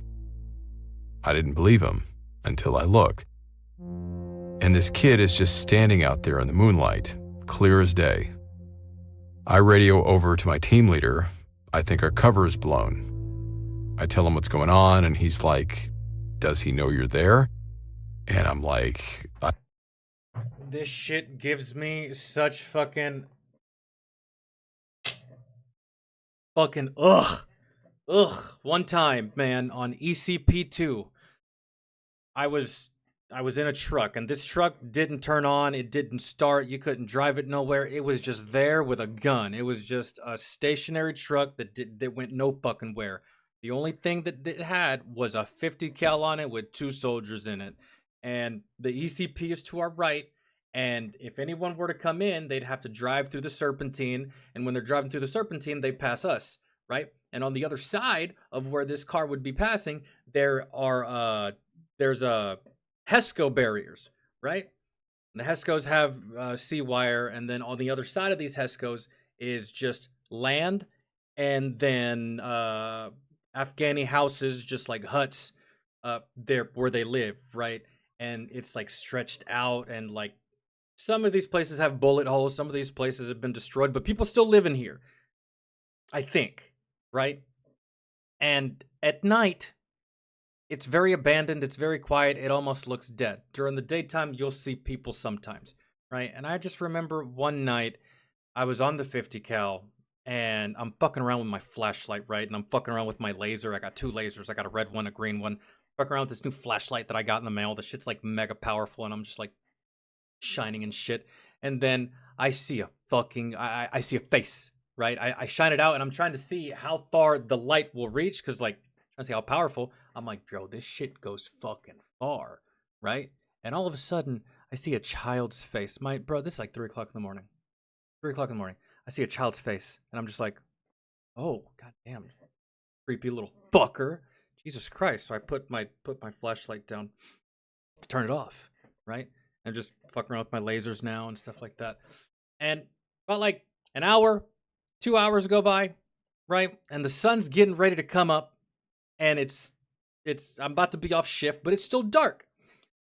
I didn't believe him until I look. And this kid is just standing out there in the moonlight, clear as day. I radio over to my team leader. I think our cover is blown. I tell him what's going on, and he's like, does he know you're there? And I'm like, This shit gives me such fucking ugh. One time, man, on ECP2, I was in a truck, and this truck didn't turn on, it didn't start, you couldn't drive it nowhere. It was just there with a gun. It was just a stationary truck that went no fucking where. The only thing that it had was a 50 cal on it with 2 soldiers in it. And the ECP is to our right, and if anyone were to come in, they'd have to drive through the Serpentine, and when they're driving through the Serpentine, they pass us, right? And on the other side of where this car would be passing, there's a HESCO barriers, right? And the HESCOs have sea wire, and then on the other side of these HESCOs is just land, and then Afghani houses, just like huts, there where they live, right? And it's like stretched out, and like some of these places have bullet holes, some of these places have been destroyed, but people still live in here, I think, right? And at night, it's very abandoned, it's very quiet, it almost looks dead. During the daytime, you'll see people sometimes, right? And I just remember one night, I was on the 50 cal, and I'm fucking around with my flashlight, right? And I'm fucking around with my laser. I got 2 lasers. I got a red one, a green one. Fucking around with this new flashlight that I got in the mail. The shit's like mega powerful, and I'm just like shining and shit. And then I see a fucking, I see a face, right? I shine it out, and I'm trying to see how far the light will reach, because like, I see how powerful. I'm like, bro, this shit goes fucking far, right? And all of a sudden, I see a child's face. Bro, this is like 3 o'clock in the morning. 3 o'clock in the morning. I see a child's face, and I'm just like, oh, goddamn, creepy little fucker. Jesus Christ. So I put my flashlight down, turn it off, right? And just fucking around with my lasers now and stuff like that. And about like an hour, 2 hours go by, right? And the sun's getting ready to come up, and I'm about to be off shift, but it's still dark.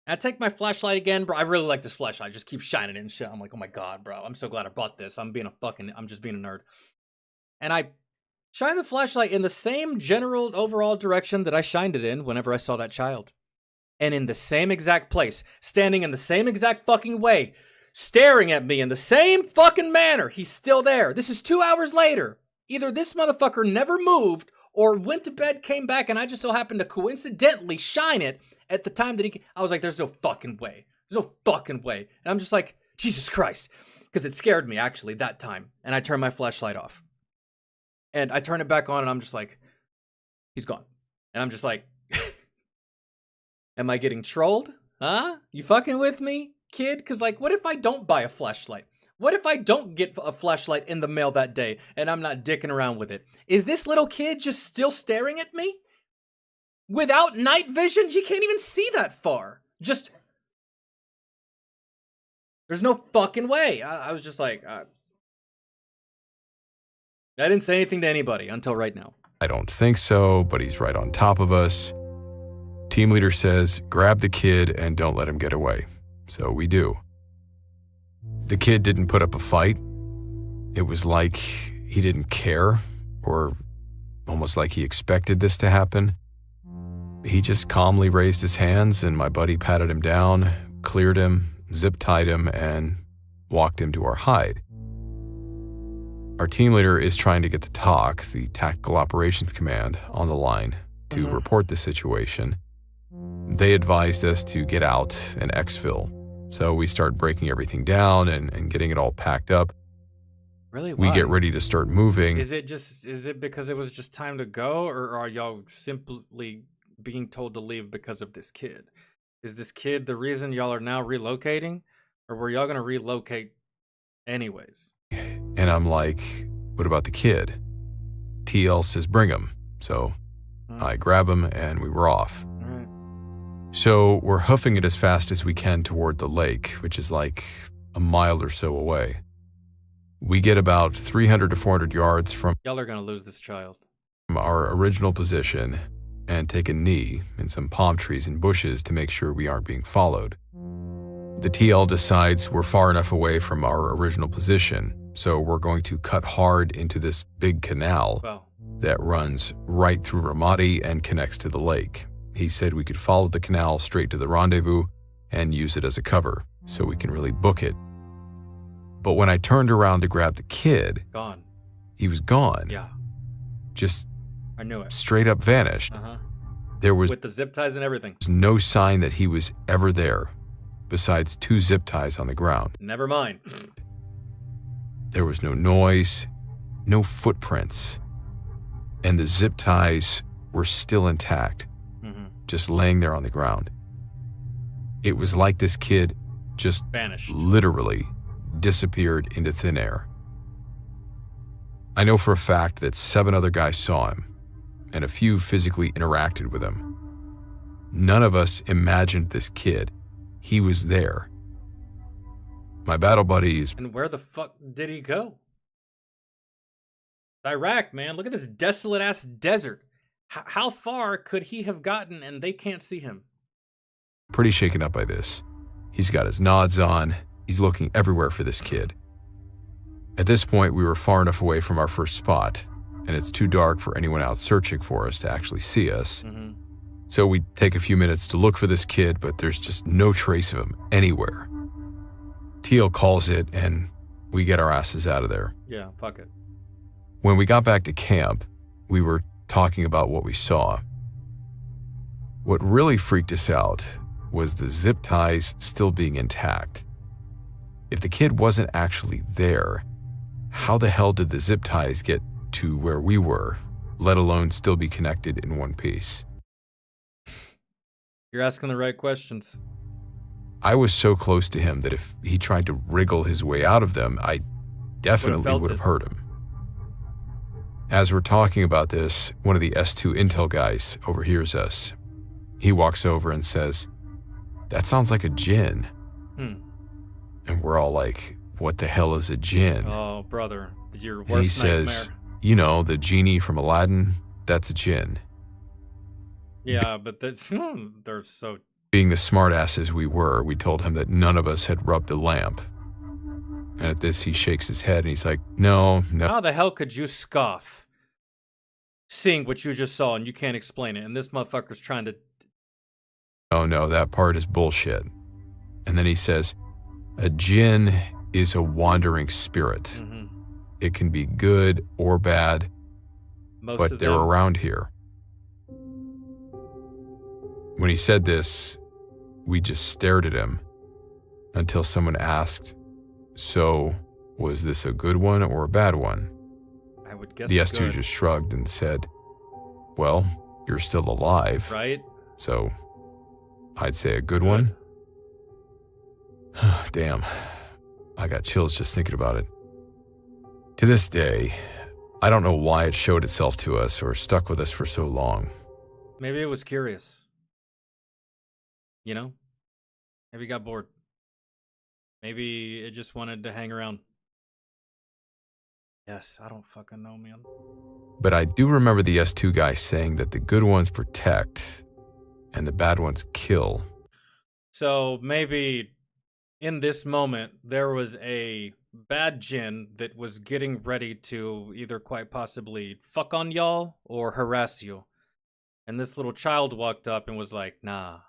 And I take my flashlight again, bro. I really like this flashlight. I just keep shining it and shit. I'm like, oh my god, bro. I'm so glad I bought this. I'm just being a nerd. And I shine the flashlight in the same general overall direction that I shined it in whenever I saw that child. And in the same exact place, standing in the same exact fucking way, staring at me in the same fucking manner. He's still there. This is 2 hours later. Either this motherfucker never moved or went to bed, came back, and I just so happened to coincidentally shine it at the time that I was like, there's no fucking way. There's no fucking way. And I'm just like, Jesus Christ. Because it scared me, actually, that time. And I turned my flashlight off. And I turn it back on, and I'm just like, he's gone. And I'm just like, am I getting trolled? Huh? You fucking with me, kid? Because, like, what if I don't buy a flashlight? What if I don't get a flashlight in the mail that day, and I'm not dicking around with it? Is this little kid just still staring at me? Without night vision, you can't even see that far. Just, there's no fucking way. I was just like, I didn't say anything to anybody until right now. I don't think so, but he's right on top of us. Team leader says, grab the kid and don't let him get away. So we do. The kid didn't put up a fight. It was like he didn't care, or almost like he expected this to happen. He just calmly raised his hands, and my buddy patted him down, cleared him, zip-tied him, and walked him to our hide. Our team leader is trying to get the TOC, the Tactical Operations Command, on the line to report the situation. They advised us to get out and exfil, so we start breaking everything down and getting it all packed up. Really? We get ready to start moving. Is it because it was just time to go, or are y'all simply being told to leave because of this kid? Is this kid the reason y'all are now relocating, or were y'all gonna relocate anyways? And I'm like, what about the kid? TL says bring him. So I grab him and we were off. Alright. So we're hoofing it as fast as we can toward the lake, which is like a mile or so away. We get about 300 to 400 yards from Y'all are gonna lose this child. a from our original position and take a knee in some palm trees and bushes to make sure we aren't being followed. The TL decides we're far enough away from our original position, so we're going to cut hard into this big canal that runs right through Ramadi and connects to the lake. He said we could follow the canal straight to the rendezvous and use it as a cover, so we can really book it. But when I turned around to grab the kid, Gone. he was gone. Yeah. Just I knew it. straight up vanished. There was With the zip ties and everything. no sign that he was ever there, besides 2 zip ties on the ground. Never mind. There was no noise, no footprints, and the zip ties were still intact, just laying there on the ground. It was like this kid just Vanished. literally disappeared into thin air. I know for a fact that 7 other guys saw him, and a few physically interacted with him. None of us imagined this kid. He was there. My battle buddies. And where the fuck did he go? Iraq, man. Look at this desolate ass desert. How far could he have gotten and they can't see him? Pretty shaken up by this. He's got his nods on. He's looking everywhere for this kid. At this point, we were far enough away from our first spot, and it's too dark for anyone out searching for us to actually see us. So we take a few minutes to look for this kid, but there's just no trace of him anywhere. Teal calls it, and we get our asses out of there. Yeah, fuck it. When we got back to camp, we were talking about what we saw. What really freaked us out was the zip ties still being intact. If the kid wasn't actually there, how the hell did the zip ties get to where we were, let alone still be connected in one piece? You're asking the right questions. I was so close to him that if he tried to wriggle his way out of them, I definitely would have hurt him. As we're talking about this, one of the S2 intel guys overhears us. He walks over and says, "That sounds like a djinn." And we're all like, "What the hell is a djinn?" Oh, brother. Your worst And he says, nightmare. "You know, the genie from Aladdin, that's a djinn." Yeah, but they're so... Being the smartasses we were, we told him that none of us had rubbed a lamp. And at this, he shakes his head and he's like, no. How the hell could you scoff seeing what you just saw and you can't explain it? And this motherfucker's trying to... Oh no, that part is bullshit. And then he says, a djinn is a wandering spirit. It can be good or bad, but they're around here. When he said this, we just stared at him until someone asked, "So, was this a good one or a bad one?" I would guess the S2 just shrugged and said, "Well, you're still alive. Right? So, I'd say a good one." Damn, I got chills just thinking about it. To this day, I don't know why it showed itself to us or stuck with us for so long. Maybe it was curious. You know? Maybe it got bored. Maybe it just wanted to hang around. Yes, I don't fucking know, man. But I do remember the S2 guy saying that the good ones protect and the bad ones kill. So maybe in this moment, there was a bad djinn that was getting ready to either quite possibly fuck on y'all or harass you. And this little child walked up and was like, "Nah,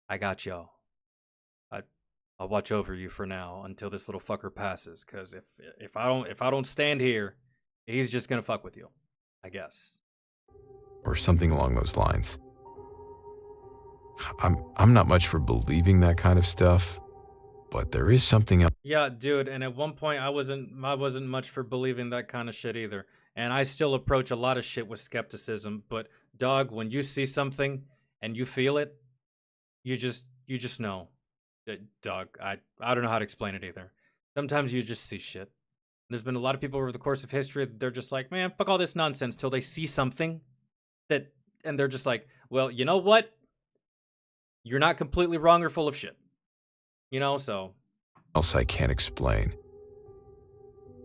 I got y'all. I'll watch over you for now until this little fucker passes. Cause if I don't stand here, he's just gonna fuck with you, I guess." Or something along those lines. I'm not much for believing that kind of stuff, but there is something else. Yeah, dude. And at one point, I wasn't much for believing that kind of shit either. And I still approach a lot of shit with skepticism. But dog, when you see something and you feel it, you just know. Dog, I don't know how to explain it either. Sometimes you just see shit. There's been a lot of people over the course of history, they're just like, man, fuck all this nonsense, till they see something and they're just like, well, you know what? You're not completely wrong or full of shit. You know, so. Else I can't explain.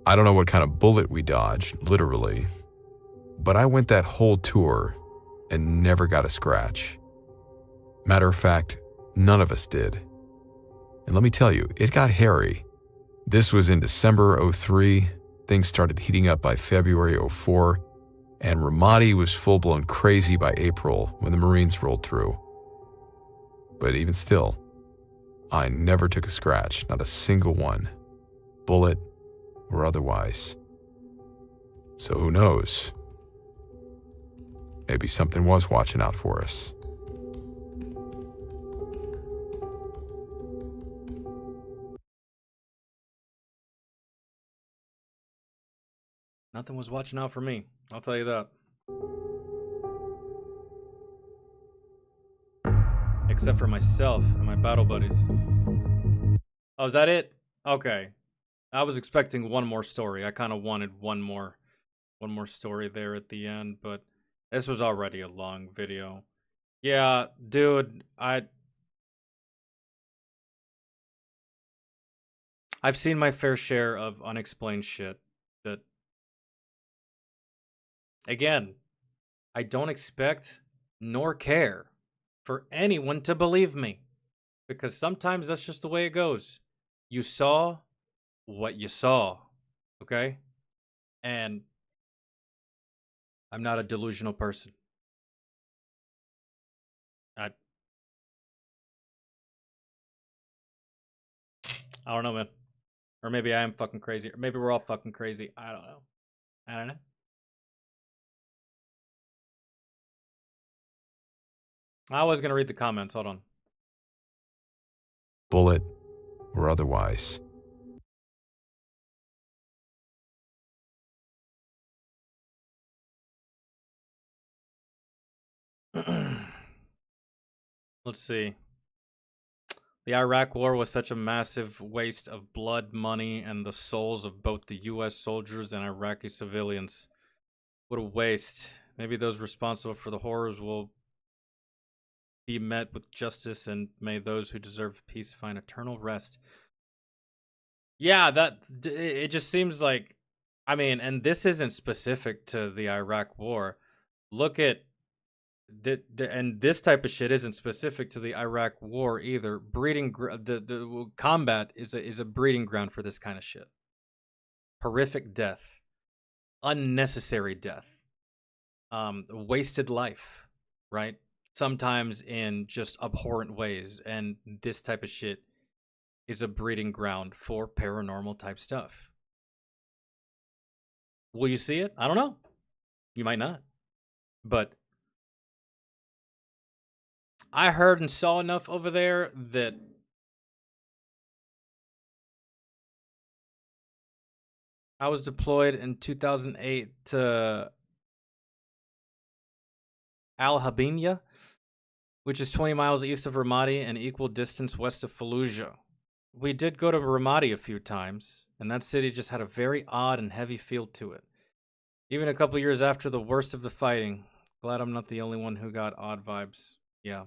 I don't know what kind of bullet we dodged, literally, But I went that whole tour and never got a scratch. Matter of fact, none of us did. And let me tell you, it got hairy. This was in December '03. Things started heating up by February '04, and Ramadi was full-blown crazy by April when the Marines rolled through. But even still, I never took a scratch, not a single one, bullet or otherwise. So who knows? Maybe something was watching out for us. Nothing was watching out for me. I'll tell you that. Except for myself and my battle buddies. Oh, is that it? Okay. I was expecting one more story. I kind of wanted one more story there at the end, but this was already a long video. Yeah, dude, I've seen my fair share of unexplained shit that, again, I don't expect nor care for anyone to believe me, because sometimes that's just the way it goes. You saw what you saw, okay? And I'm not a delusional person. I don't know, man. Or maybe I am fucking crazy. Or maybe we're all fucking crazy. I don't know. I don't know. I was gonna read the comments. Hold on. Bullet or otherwise. Let's see. The Iraq War was such a massive waste of blood, money, and the souls of both the U.S. soldiers and Iraqi civilians. What a waste. Maybe those responsible for the horrors will be met with justice, and may those who deserve peace find eternal rest. Yeah, it just seems like, I mean, and this isn't specific to the Iraq War. Look at and this type of shit isn't specific to the Iraq War either. The combat is a breeding ground for this kind of shit. Horrific death, unnecessary death, wasted life, right? Sometimes in just abhorrent ways, and this type of shit is a breeding ground for paranormal type stuff. Will you see it? I don't know. You might not, but I heard and saw enough over there that I was deployed in 2008 to Al Habinya, which is 20 miles east of Ramadi and equal distance west of Fallujah. We did go to Ramadi a few times, and that city just had a very odd and heavy feel to it. Even a couple years after the worst of the fighting. Glad I'm not the only one who got odd vibes. Yeah.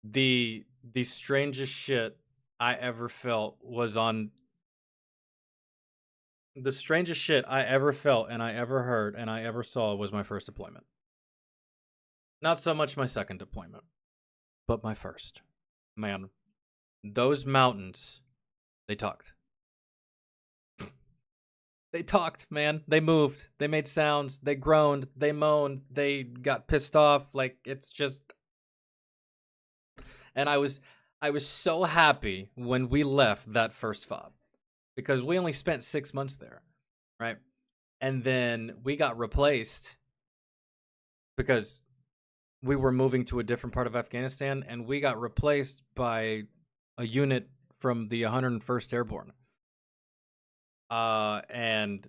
The strangest shit I ever felt was on... The strangest shit I ever felt and I ever heard and I ever saw was my first deployment. Not so much my second deployment, but my first. Man, those mountains, they talked. They talked, man. They moved. They made sounds. They groaned. They moaned. They got pissed off. Like, it's just... And I was so happy when we left that first fob, because we only spent 6 months there, right? And then we got replaced because we were moving to a different part of Afghanistan, and we got replaced by a unit from the 101st Airborne. And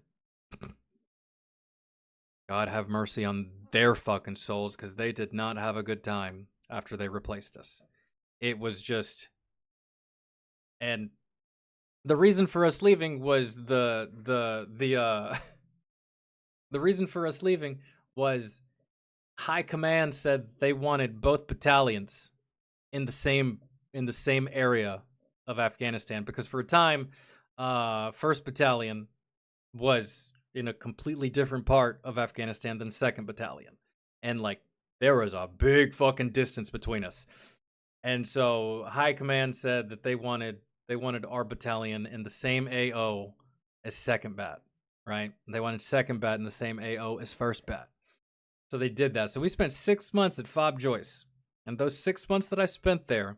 God have mercy on their fucking souls, because they did not have a good time after they replaced us. It was just... And the reason for us leaving was the reason for us leaving was High Command said they wanted both battalions in the same area of Afghanistan, because for a time, 1st Battalion was in a completely different part of Afghanistan than 2nd Battalion. And, like, there was a big fucking distance between us. And so High Command said that they wanted our battalion in the same AO as 2nd Bat, right? They wanted 2nd Bat in the same AO as 1st Bat. So they did that. So we spent 6 months at Fob Joyce. And those 6 months that I spent there,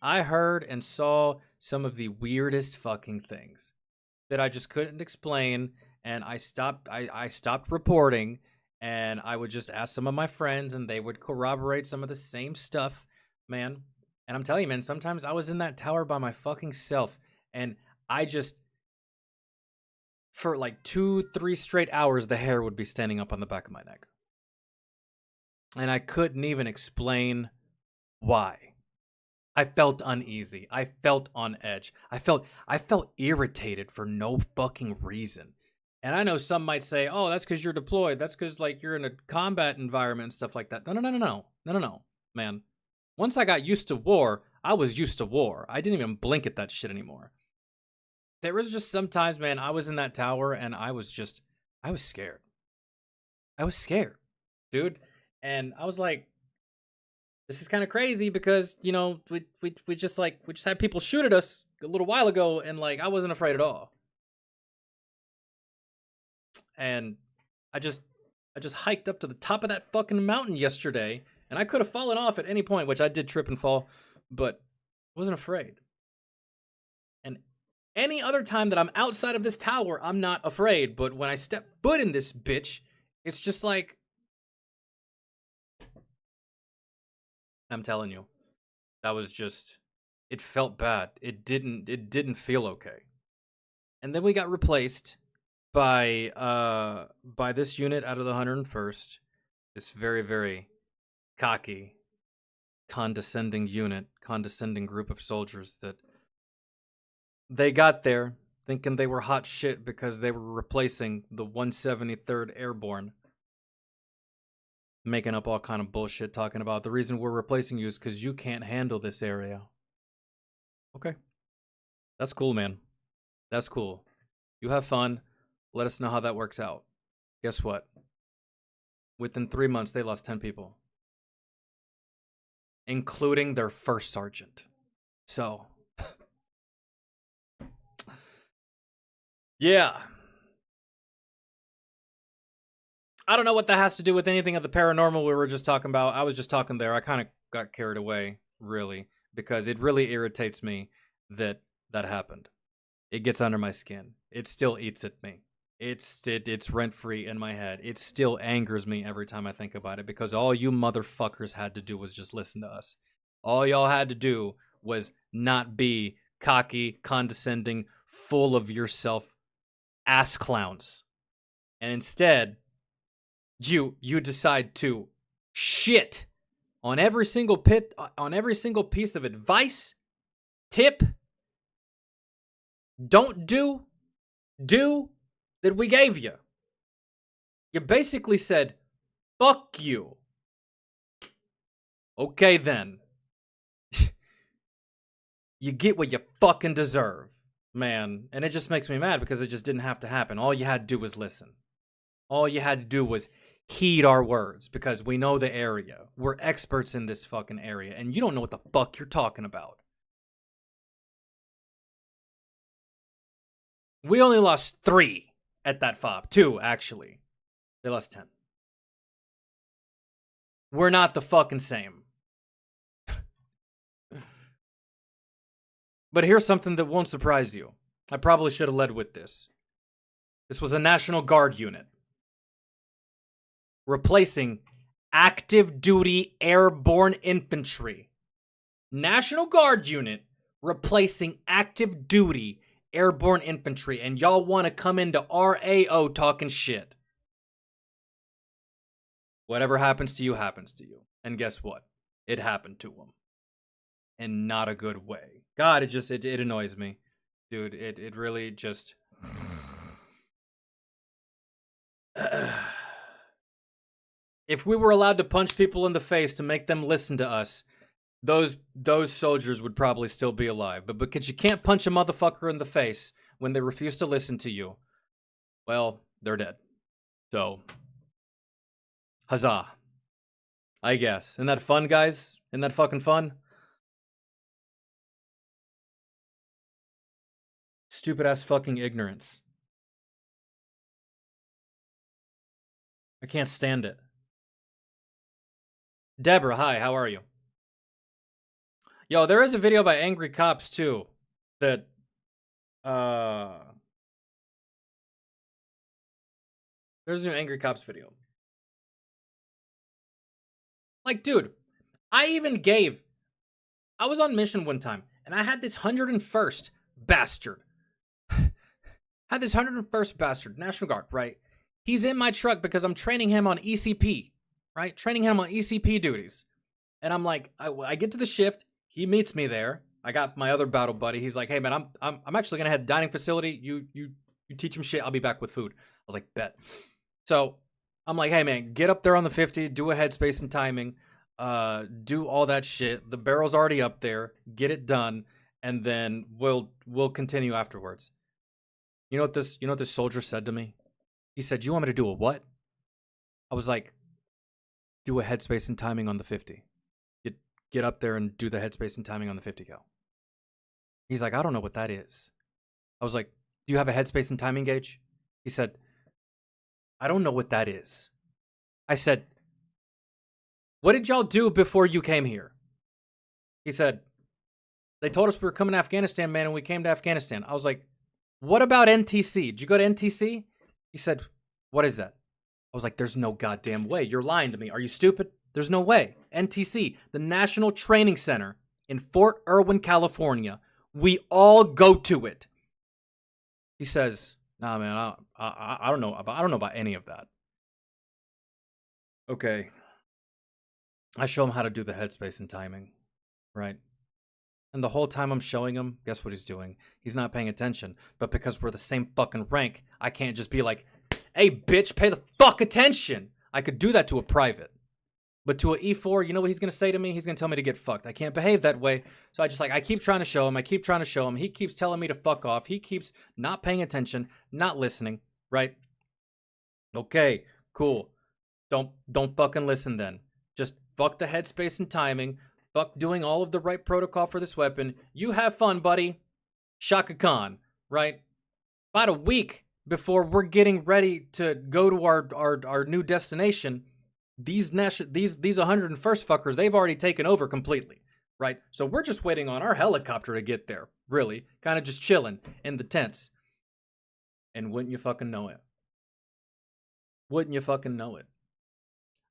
I heard and saw some of the weirdest fucking things that I just couldn't explain. And I stopped reporting, and I would just ask some of my friends, and they would corroborate some of the same stuff, man. And I'm telling you, man, sometimes I was in that tower by my fucking self, and I just, for like 2-3 straight hours, the hair would be standing up on the back of my neck. And I couldn't even explain why. I felt uneasy. I felt on edge. I felt irritated for no fucking reason. And I know some might say, oh, that's because you're deployed. That's because, like, you're in a combat environment and stuff like that. No, man. Once I got used to war, I was used to war. I didn't even blink at that shit anymore. There was just sometimes, man, I was in that tower and I was scared. I was scared, dude. And I was like, this is kind of crazy because, you know, we just had people shoot at us a little while ago, and, like, I wasn't afraid at all. And I just hiked up to the top of that fucking mountain yesterday, and I could have fallen off at any point, which I did trip and fall, but wasn't afraid. And any other time that I'm outside of this tower, I'm not afraid, but when I step foot in this bitch, it's just like, I'm telling you, that was just, it felt bad. It didn't feel okay. And then we got replaced by this unit out of the 101st, this very, very cocky, condescending group of soldiers that they got there thinking they were hot shit because they were replacing the 173rd Airborne, making up all kind of bullshit, talking about the reason we're replacing you is because you can't handle this area. Okay. That's cool, man. That's cool. You have fun. Let us know how that works out. Guess what? Within 3 months, they lost 10 people, including their first sergeant. So, yeah. I don't know what that has to do with anything of the paranormal we were just talking about. I was just talking there. I kind of got carried away, really, because it really irritates me that happened. It gets under my skin. It still eats at me. It's rent-free in my head. It still angers me every time I think about it, because all you motherfuckers had to do was just listen to us. All y'all had to do was not be cocky, condescending, full of yourself ass clowns. And instead, you decide to shit on every single piece of advice, tip, don't do that we gave you. You basically said, fuck you. Okay then. You get what you fucking deserve, man. And it just makes me mad because it just didn't have to happen. All you had to do was listen. All you had to do was heed our words, because we know the area. We're experts in this fucking area, and you don't know what the fuck you're talking about. We only lost 3 at that fob. 2, actually. They lost 10. We're not the fucking same. But here's something that won't surprise you. I probably should have led with this. This was a National Guard unit replacing active duty airborne infantry. National Guard unit replacing active duty airborne infantry, and y'all want to come into RAO talking shit. Whatever happens to you, happens to you. And guess what? It happened to them. In not a good way. God, it annoys me. Dude, it really just... If we were allowed to punch people in the face to make them listen to us, those soldiers would probably still be alive. But because you can't punch a motherfucker in the face when they refuse to listen to you, well, they're dead. So, huzzah. I guess. Isn't that fun, guys? Isn't that fucking fun? Stupid ass fucking ignorance. I can't stand it. Deborah, hi, how are you? Yo, there is a video by Angry Cops too that there's a new Angry Cops video. Like, dude, I was on mission one time and I had this 101st bastard. National Guard, right? He's in my truck because I'm training him on ECP, right? Training him on ECP duties. And I'm like, I get to the shift. He meets me there. I got my other battle buddy. He's like, hey man, I'm actually gonna head to the dining facility. You teach him shit. I'll be back with food. I was like, bet. So I'm like, hey man, get up there on the 50, do a headspace and timing, do all that shit. The barrel's already up there. Get it done, and then we'll continue afterwards. You know what this soldier said to me? He said, "You want me to do a what?" I was like, "Do a headspace and timing on the 50. Get up there and do the headspace and timing on the 50 cal." He's like, "I don't know what that is." I was like, "Do you have a headspace and timing gauge?" He said, "I don't know what that is." I said, "What did y'all do before you came here?" He said, "They told us we were coming to Afghanistan, man, and we came to Afghanistan." I was like, "What about NTC? Did you go to NTC?" He said, "What is that?" I was like, "There's no goddamn way. You're lying to me. Are you stupid? There's no way." NTC, the National Training Center in Fort Irwin, California. We all go to it. He says, "Nah, man, I don't know about any of that." Okay. I show him how to do the headspace and timing, right? And the whole time I'm showing him, guess what he's doing? He's not paying attention. But because we're the same fucking rank, I can't just be like, "Hey, bitch, pay the fuck attention." I could do that to a private. But to an E4, you know what he's going to say to me? He's going to tell me to get fucked. I can't behave that way. So I keep trying to show him. He keeps telling me to fuck off. He keeps not paying attention, not listening, right? Okay, cool. Don't fucking listen then. Just fuck the headspace and timing. Fuck doing all of the right protocol for this weapon. You have fun, buddy. Shaka Khan, right? About a week before we're getting ready to go to our new destination, these 101st fuckers, they've already taken over completely, right? So we're just waiting on our helicopter to get there, really. Kind of just chilling in the tents. And wouldn't you fucking know it?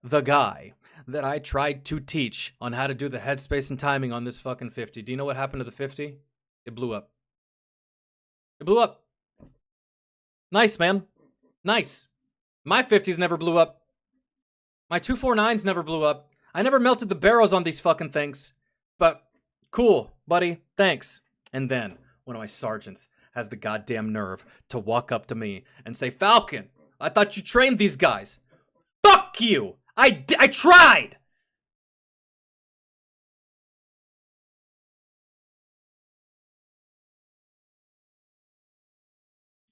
The guy that I tried to teach on how to do the headspace and timing on this fucking 50. Do you know what happened to the 50? It blew up. Nice, man. Nice. My 50s never blew up. My 249s never blew up. I never melted the barrels on these fucking things. But cool, buddy. Thanks. And then one of my sergeants has the goddamn nerve to walk up to me and say, "Falcon, I thought you trained these guys." Fuck you! I tried!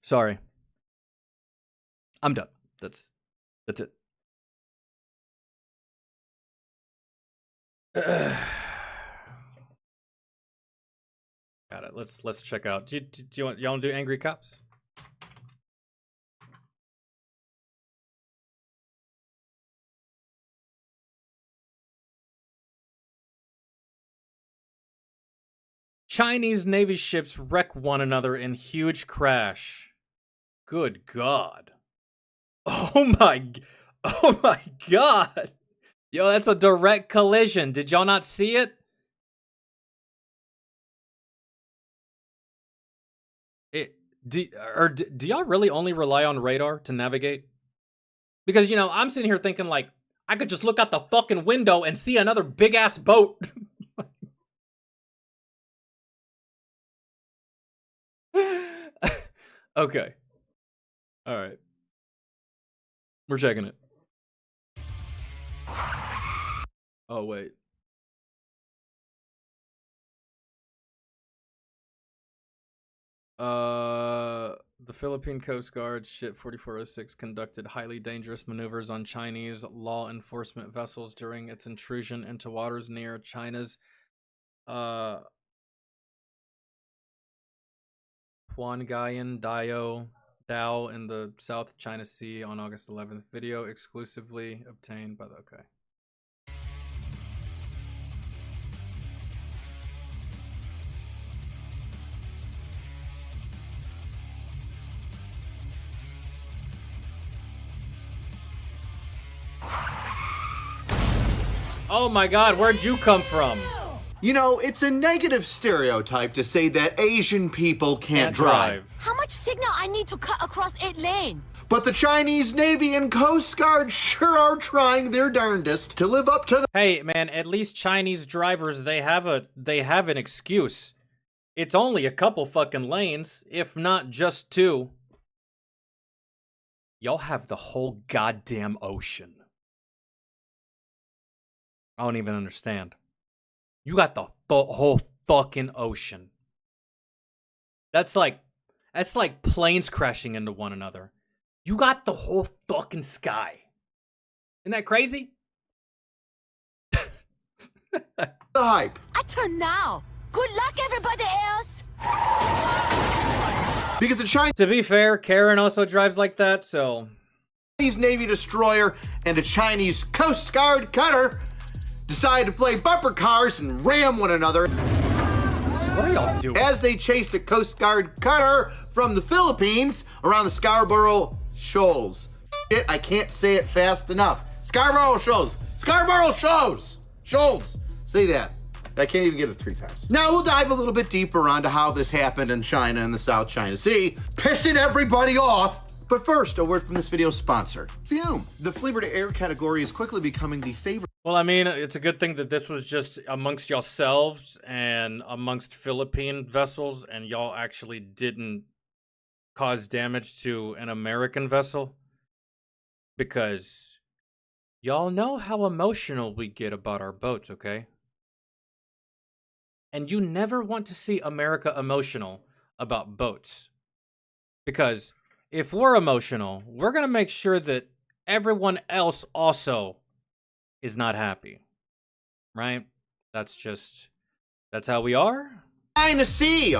Sorry. I'm done. That's it. Got it. Let's check out. Do you want y'all to do Angry Cops? Chinese Navy ships wreck one another in huge crash. Good God. Oh my God. Yo, that's a direct collision. Did y'all not see it? Do y'all really only rely on radar to navigate? Because, you know, I'm sitting here thinking like, I could just look out the fucking window and see another big ass boat. Okay. All right. We're checking it. Oh, wait. The Philippine Coast Guard Ship 4406 conducted highly dangerous maneuvers on Chinese law enforcement vessels during its intrusion into waters near China's Huangayan Dao in the South China Sea on August 11th. Video exclusively obtained by the... Okay. Oh my god, where'd you come from? You know, it's a negative stereotype to say that Asian people can't drive. How much signal I need to cut across 8 lane? But the Chinese Navy and Coast Guard sure are trying their darndest to live up to the— Hey man, at least Chinese drivers, they have an excuse. It's only a couple fucking lanes, if not just 2. Y'all have the whole goddamn ocean. I don't even understand. You got the whole fucking ocean. That's like planes crashing into one another. You got the whole fucking sky. Isn't that crazy? the hype. I turn now. Good luck, everybody else. Because the Chinese— To be fair, Karen also drives like that, so... Chinese Navy destroyer and a Chinese Coast Guard cutter decided to play bumper cars and ram one another. What are y'all doing? As they chased a Coast Guard cutter from the Philippines around the Scarborough Shoals. Shit, I can't say it fast enough. Scarborough Shoals. Scarborough Shoals. Shoals. Say that. I can't even get it 3 times. Now we'll dive a little bit deeper onto how this happened in China and the South China Sea, pissing everybody off. But first, a word from this video's sponsor, Fume. The flavor to air category is quickly becoming the favorite. Well, I mean, it's a good thing that this was just amongst yourselves and amongst Philippine vessels, and y'all actually didn't cause damage to an American vessel. Because y'all know how emotional we get about our boats, okay? And you never want to see America emotional about boats. Because if we're emotional, we're going to make sure that everyone else also is not happy. Right? That's how we are. China Sea,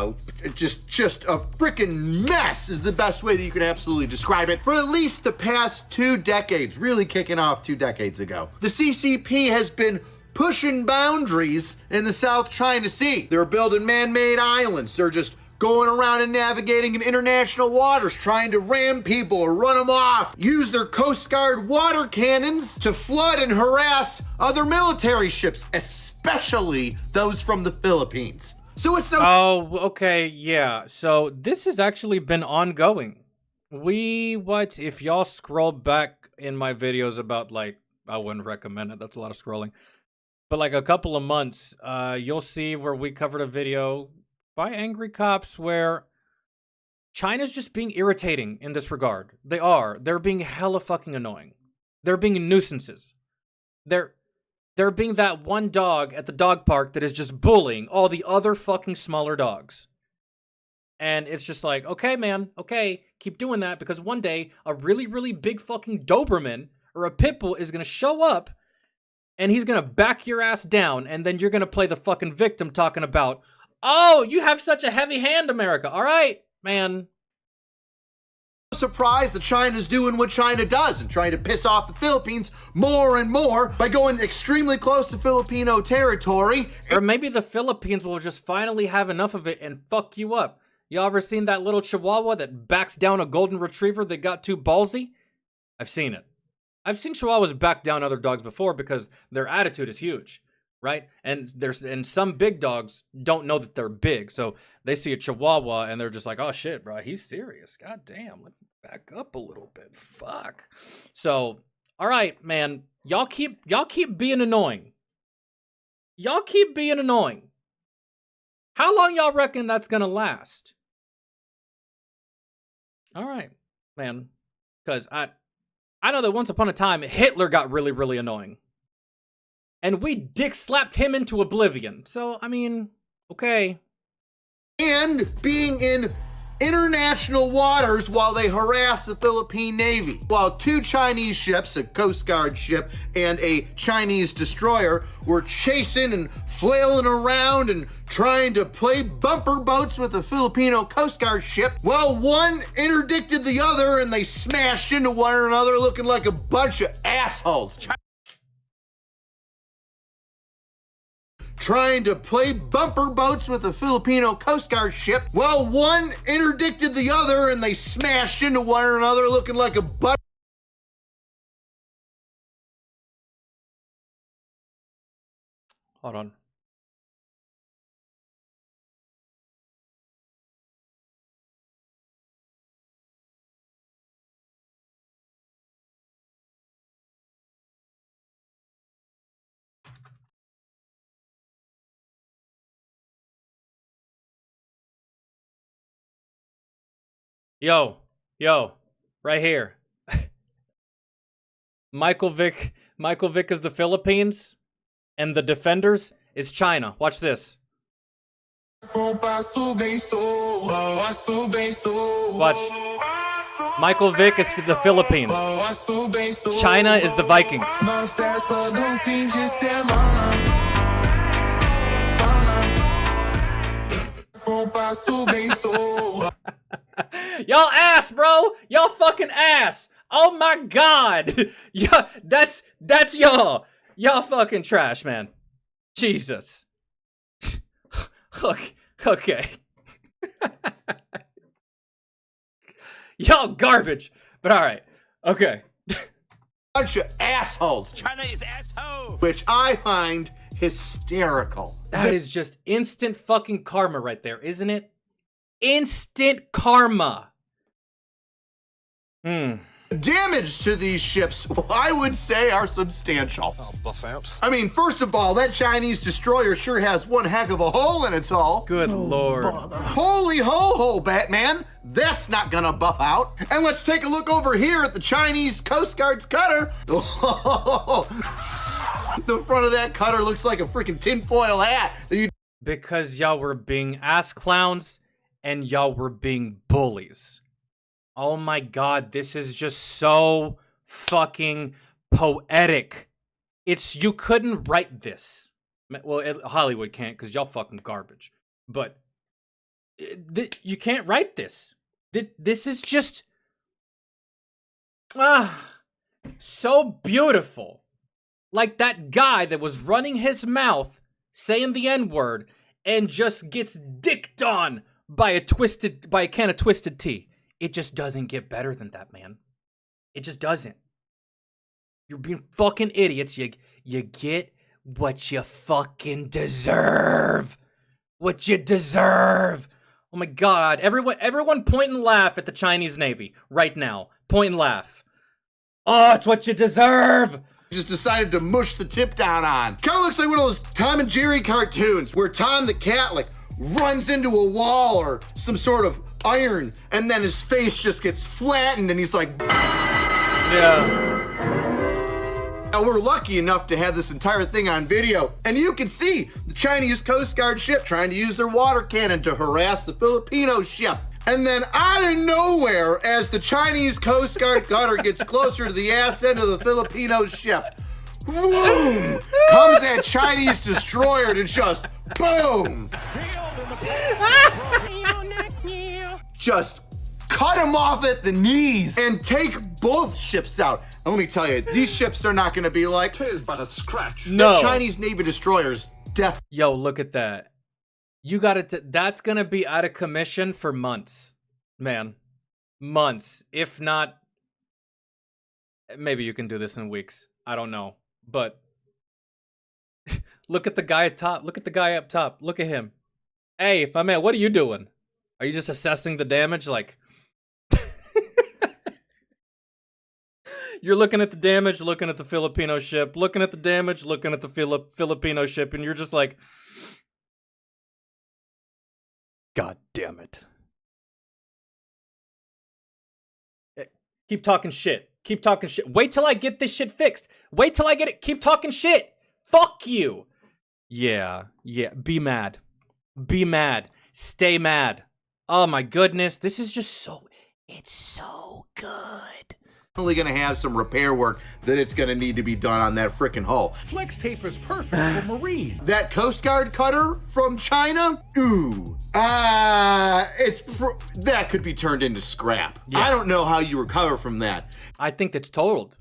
just a freaking mess is the best way that you can absolutely describe it. For at least the past 2 decades, really kicking off 2 decades ago. The CCP has been pushing boundaries in the South China Sea. They're building man-made islands. They're just going around and navigating in international waters, trying to ram people or run them off, use their Coast Guard water cannons to flood and harass other military ships, especially those from the Philippines. So it's no— Oh, okay, yeah. So this has actually been ongoing. If y'all scroll back in my videos about, like, I wouldn't recommend it, that's a lot of scrolling. But like a couple of months, you'll see where we covered a video by Angry Cops where China's just being irritating in this regard. They're being hella fucking annoying. They're being nuisances. They're being that one dog at the dog park that is just bullying all the other fucking smaller dogs. And it's just like, okay, man, okay, keep doing that, because one day a really, really big fucking Doberman or a pit bull is gonna show up and he's gonna back your ass down, and then you're gonna play the fucking victim talking about, oh, you have such a heavy hand, America. All right, man. Surprised that China's doing what China does and trying to piss off the Philippines more and more by going extremely close to Filipino territory. Or maybe the Philippines will just finally have enough of it and fuck you up. Y'all ever seen that little chihuahua that backs down a golden retriever that got too ballsy? I've seen it. I've seen chihuahuas back down other dogs before because their attitude is huge, right? And some big dogs don't know that they're big, so they see a chihuahua and they're just like, oh shit, bro, he's serious. God damn, let me back up a little bit. Fuck. So, all right, man, y'all keep being annoying. Y'all keep being annoying. How long y'all reckon that's gonna last? All right, man, because I know that once upon a time Hitler got really, really annoying. And we dick slapped him into oblivion. So, I mean, okay. And being in international waters while they harass the Philippine Navy. While 2 Chinese ships, a Coast Guard ship and a Chinese destroyer, were chasing and flailing around and trying to play bumper boats with a Filipino Coast Guard ship, well, one interdicted the other and they smashed into one another looking like a bunch of assholes. Trying to play bumper boats with a Filipino Coast Guard ship. Well, one interdicted the other and they smashed into one another looking like a bunch. Hold on. Yo, right here. Michael Vick is the Philippines, and the Defenders is China. Watch this. Watch. Michael Vick is the Philippines. China is the Vikings. Y'all ass, bro. Y'all fucking ass. Oh my god. Yeah, that's y'all. Y'all fucking trash, man. Jesus. Okay. Y'all garbage. But alright. Okay. Bunch of assholes. China is asshole. Which I find hysterical. That is just instant fucking karma right there, isn't it? Instant karma. Damage to these ships, I would say, are substantial. I'll buff out. I mean, first of all, that Chinese destroyer sure has one heck of a hole in its hull. Good lord. Bother. Holy ho, Batman. That's not gonna buff out. And let's take a look over here at the Chinese Coast Guard's cutter. The front of that cutter looks like a freaking tinfoil hat. Because y'all were being ass clowns and y'all were being bullies. Oh my god, this is just so fucking poetic. You couldn't write this. Well, Hollywood can't because y'all fucking garbage. But you can't write this. This is just so beautiful. Like that guy that was running his mouth saying the N-word and just gets dicked on by a can of Twisted Tea. It just doesn't get better than that, man. It just doesn't. You're being fucking idiots. You get what you fucking deserve. What you deserve. Oh my god. Everyone point and laugh at the Chinese Navy right now. Point and laugh. Oh, it's what you deserve. Just decided to mush the tip down on. Kind of looks like one of those Tom and Jerry cartoons where Tom the cat runs into a wall or some sort of iron and then his face just gets flattened and he's like, yeah. Now we're lucky enough to have this entire thing on video and you can see the Chinese Coast Guard ship trying to use their water cannon to harass the Filipino ship. And then out of nowhere, as the Chinese Coast Guard cutter gets closer to the ass end of the Filipino ship, boom, comes that Chinese destroyer to just boom. Just cut him off at the knees and take both ships out. And let me tell you, these ships are not going to be like, "'Tis but a scratch." No. The Chinese Navy destroyers, Yo, look at that. You got it. That's going to be out of commission for months, man. Months. If not, maybe you can do this in weeks. I don't know. But look at the guy at top. Look at the guy up top. Look at him. Hey, my man, what are you doing? Are you just assessing the damage? Like, you're looking at the damage, looking at the Filipino ship, looking at the damage, looking at the Filipino ship, and you're just like, God damn it. Keep talking shit. Keep talking shit. Wait till I get this shit fixed. Wait till I get it. Keep talking shit. Fuck you. Yeah. Be mad. Be mad. Stay mad. Oh my goodness, this is just so, it's so good. Only gonna have some repair work that it's gonna need to be done on that frickin' hull. Flex tape is perfect for marine. That Coast Guard cutter from China? Ooh. That could be turned into scrap. Yeah. I don't know how you recover from that. I think it's totaled.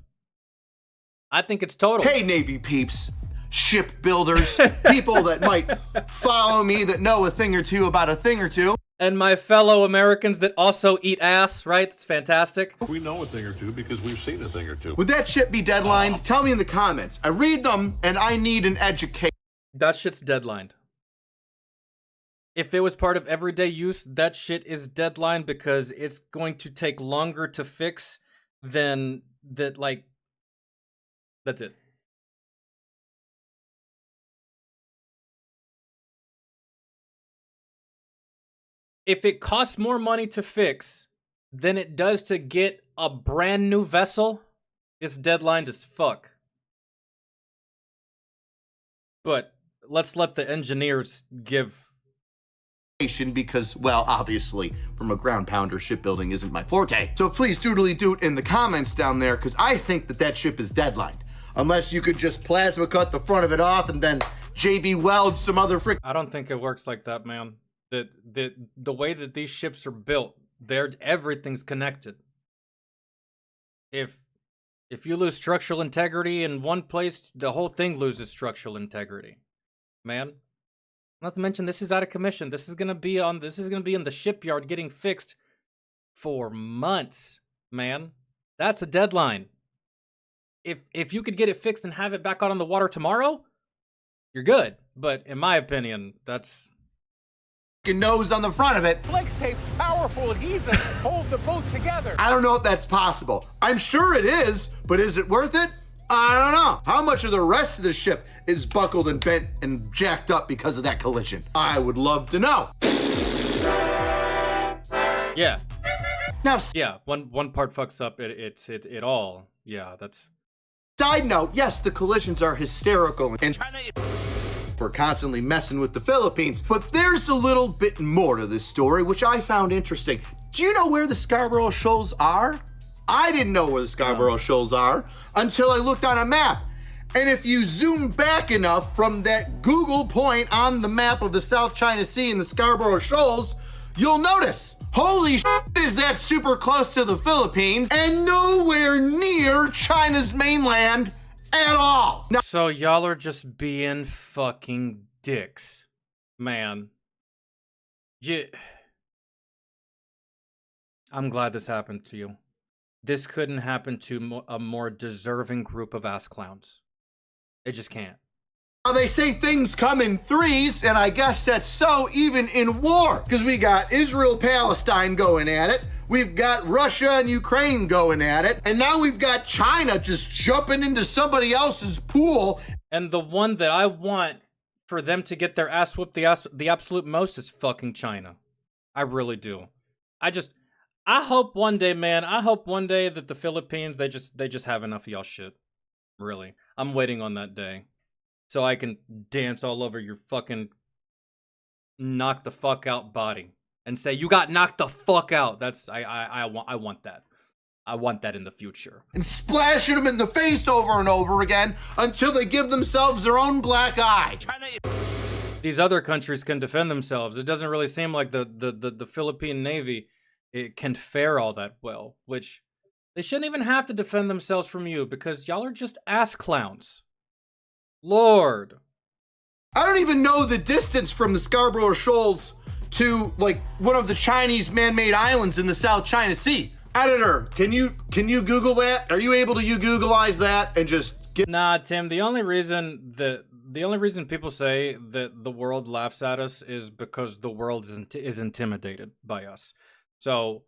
I think it's totaled. Hey, Navy peeps, shipbuilders, people that might follow me that know a thing or two about a thing or two. And my fellow Americans that also eat ass, right? It's fantastic. We know a thing or two because we've seen a thing or two. Would that ship be deadlined? Tell me in the comments. I read them and I need an education. That shit's deadlined. If it was part of everyday use, that shit is deadlined because it's going to take longer to fix than that, like, that's it. If it costs more money to fix than it does to get a brand new vessel, it's deadlined as fuck. But let's let the engineers give. Because, well, obviously, from a ground pounder, shipbuilding isn't my forte. So please doodly doot in the comments down there, because I think that that ship is deadlined. Unless you could just plasma cut the front of it off and then JB weld some other frick. I don't think it works like that, man. The way that these ships are built, everything's connected. If you lose structural integrity in one place, the whole thing loses structural integrity, man. Not to mention, this is out of commission. This is gonna be in the shipyard getting fixed for months, man. That's a deadline. If you could get it fixed and have it back out on the water tomorrow, you're good. But in my opinion, that's nose on the front of it. Flex tape's powerful adhesive hold the boat together. I don't know if that's possible. I'm sure it is, but is it worth it? I don't know. How much of the rest of the ship is buckled and bent and jacked up because of that collision? I would love to know. yeah. Now, Yeah, one part fucks up it all. Yeah, that's. Side note, yes, the collisions are hysterical and we're constantly messing with the Philippines, but there's a little bit more to this story, which I found interesting. Do you know where the Scarborough Shoals are? I didn't know where the Scarborough Shoals are until I looked on a map. And if you zoom back enough from that Google point on the map of the South China Sea and the Scarborough Shoals, you'll notice, holy shit, is that super close to the Philippines and nowhere near China's mainland at all. Now, So y'all are just being fucking dicks, man. I'm glad this happened to you. This couldn't happen to a more deserving group of ass clowns. It just can't. they say things come in threes, and I guess that's so even in war, because we got Israel-Palestine going at it, we've got Russia and Ukraine going at it, and now we've got China just jumping into somebody else's pool. And the one that I want for them to get their ass whooped the absolute most is fucking China. I really do. I hope one day, man, that the Philippines, they just have enough of y'all shit. Really. I'm waiting on that day. So I can dance all over your fucking knock the fuck out body and say you got knocked the fuck out. I want that. I want that in the future. And splashing them in the face over and over again until they give themselves their own black eye. These other countries can defend themselves. It doesn't really seem like the Philippine Navy can fare all that well, which they shouldn't even have to defend themselves from you because y'all are just ass clowns. Lord. I don't even know the distance from the Scarborough Shoals to, like, one of the Chinese man-made islands in the South China Sea. Editor, can you Google that? Are you able to Googleize that and just get... Nah, Tim, the only reason people say that the world laughs at us is because the world is intimidated by us. So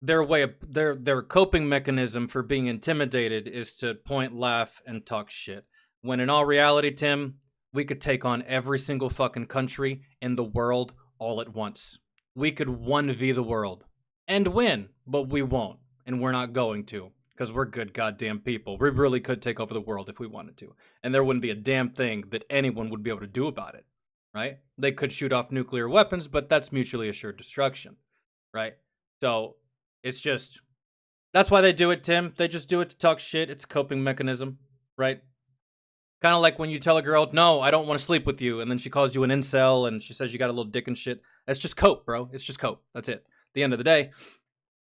their coping mechanism for being intimidated is to point, laugh, and talk shit. When in all reality, Tim, we could take on every single fucking country in the world all at once. We could 1v the world and win, but we won't, and we're not going to, because we're good goddamn people. We really could take over the world if we wanted to, and there wouldn't be a damn thing that anyone would be able to do about it, right? They could shoot off nuclear weapons, but that's mutually assured destruction, right? So it's just, that's why they do it, Tim. They just do it to talk shit. It's a coping mechanism, right? Kind of like when you tell a girl, no, I don't want to sleep with you, and then she calls you an incel, and she says you got a little dick and shit. That's just cope, bro. It's just cope. That's it. At the end of the day.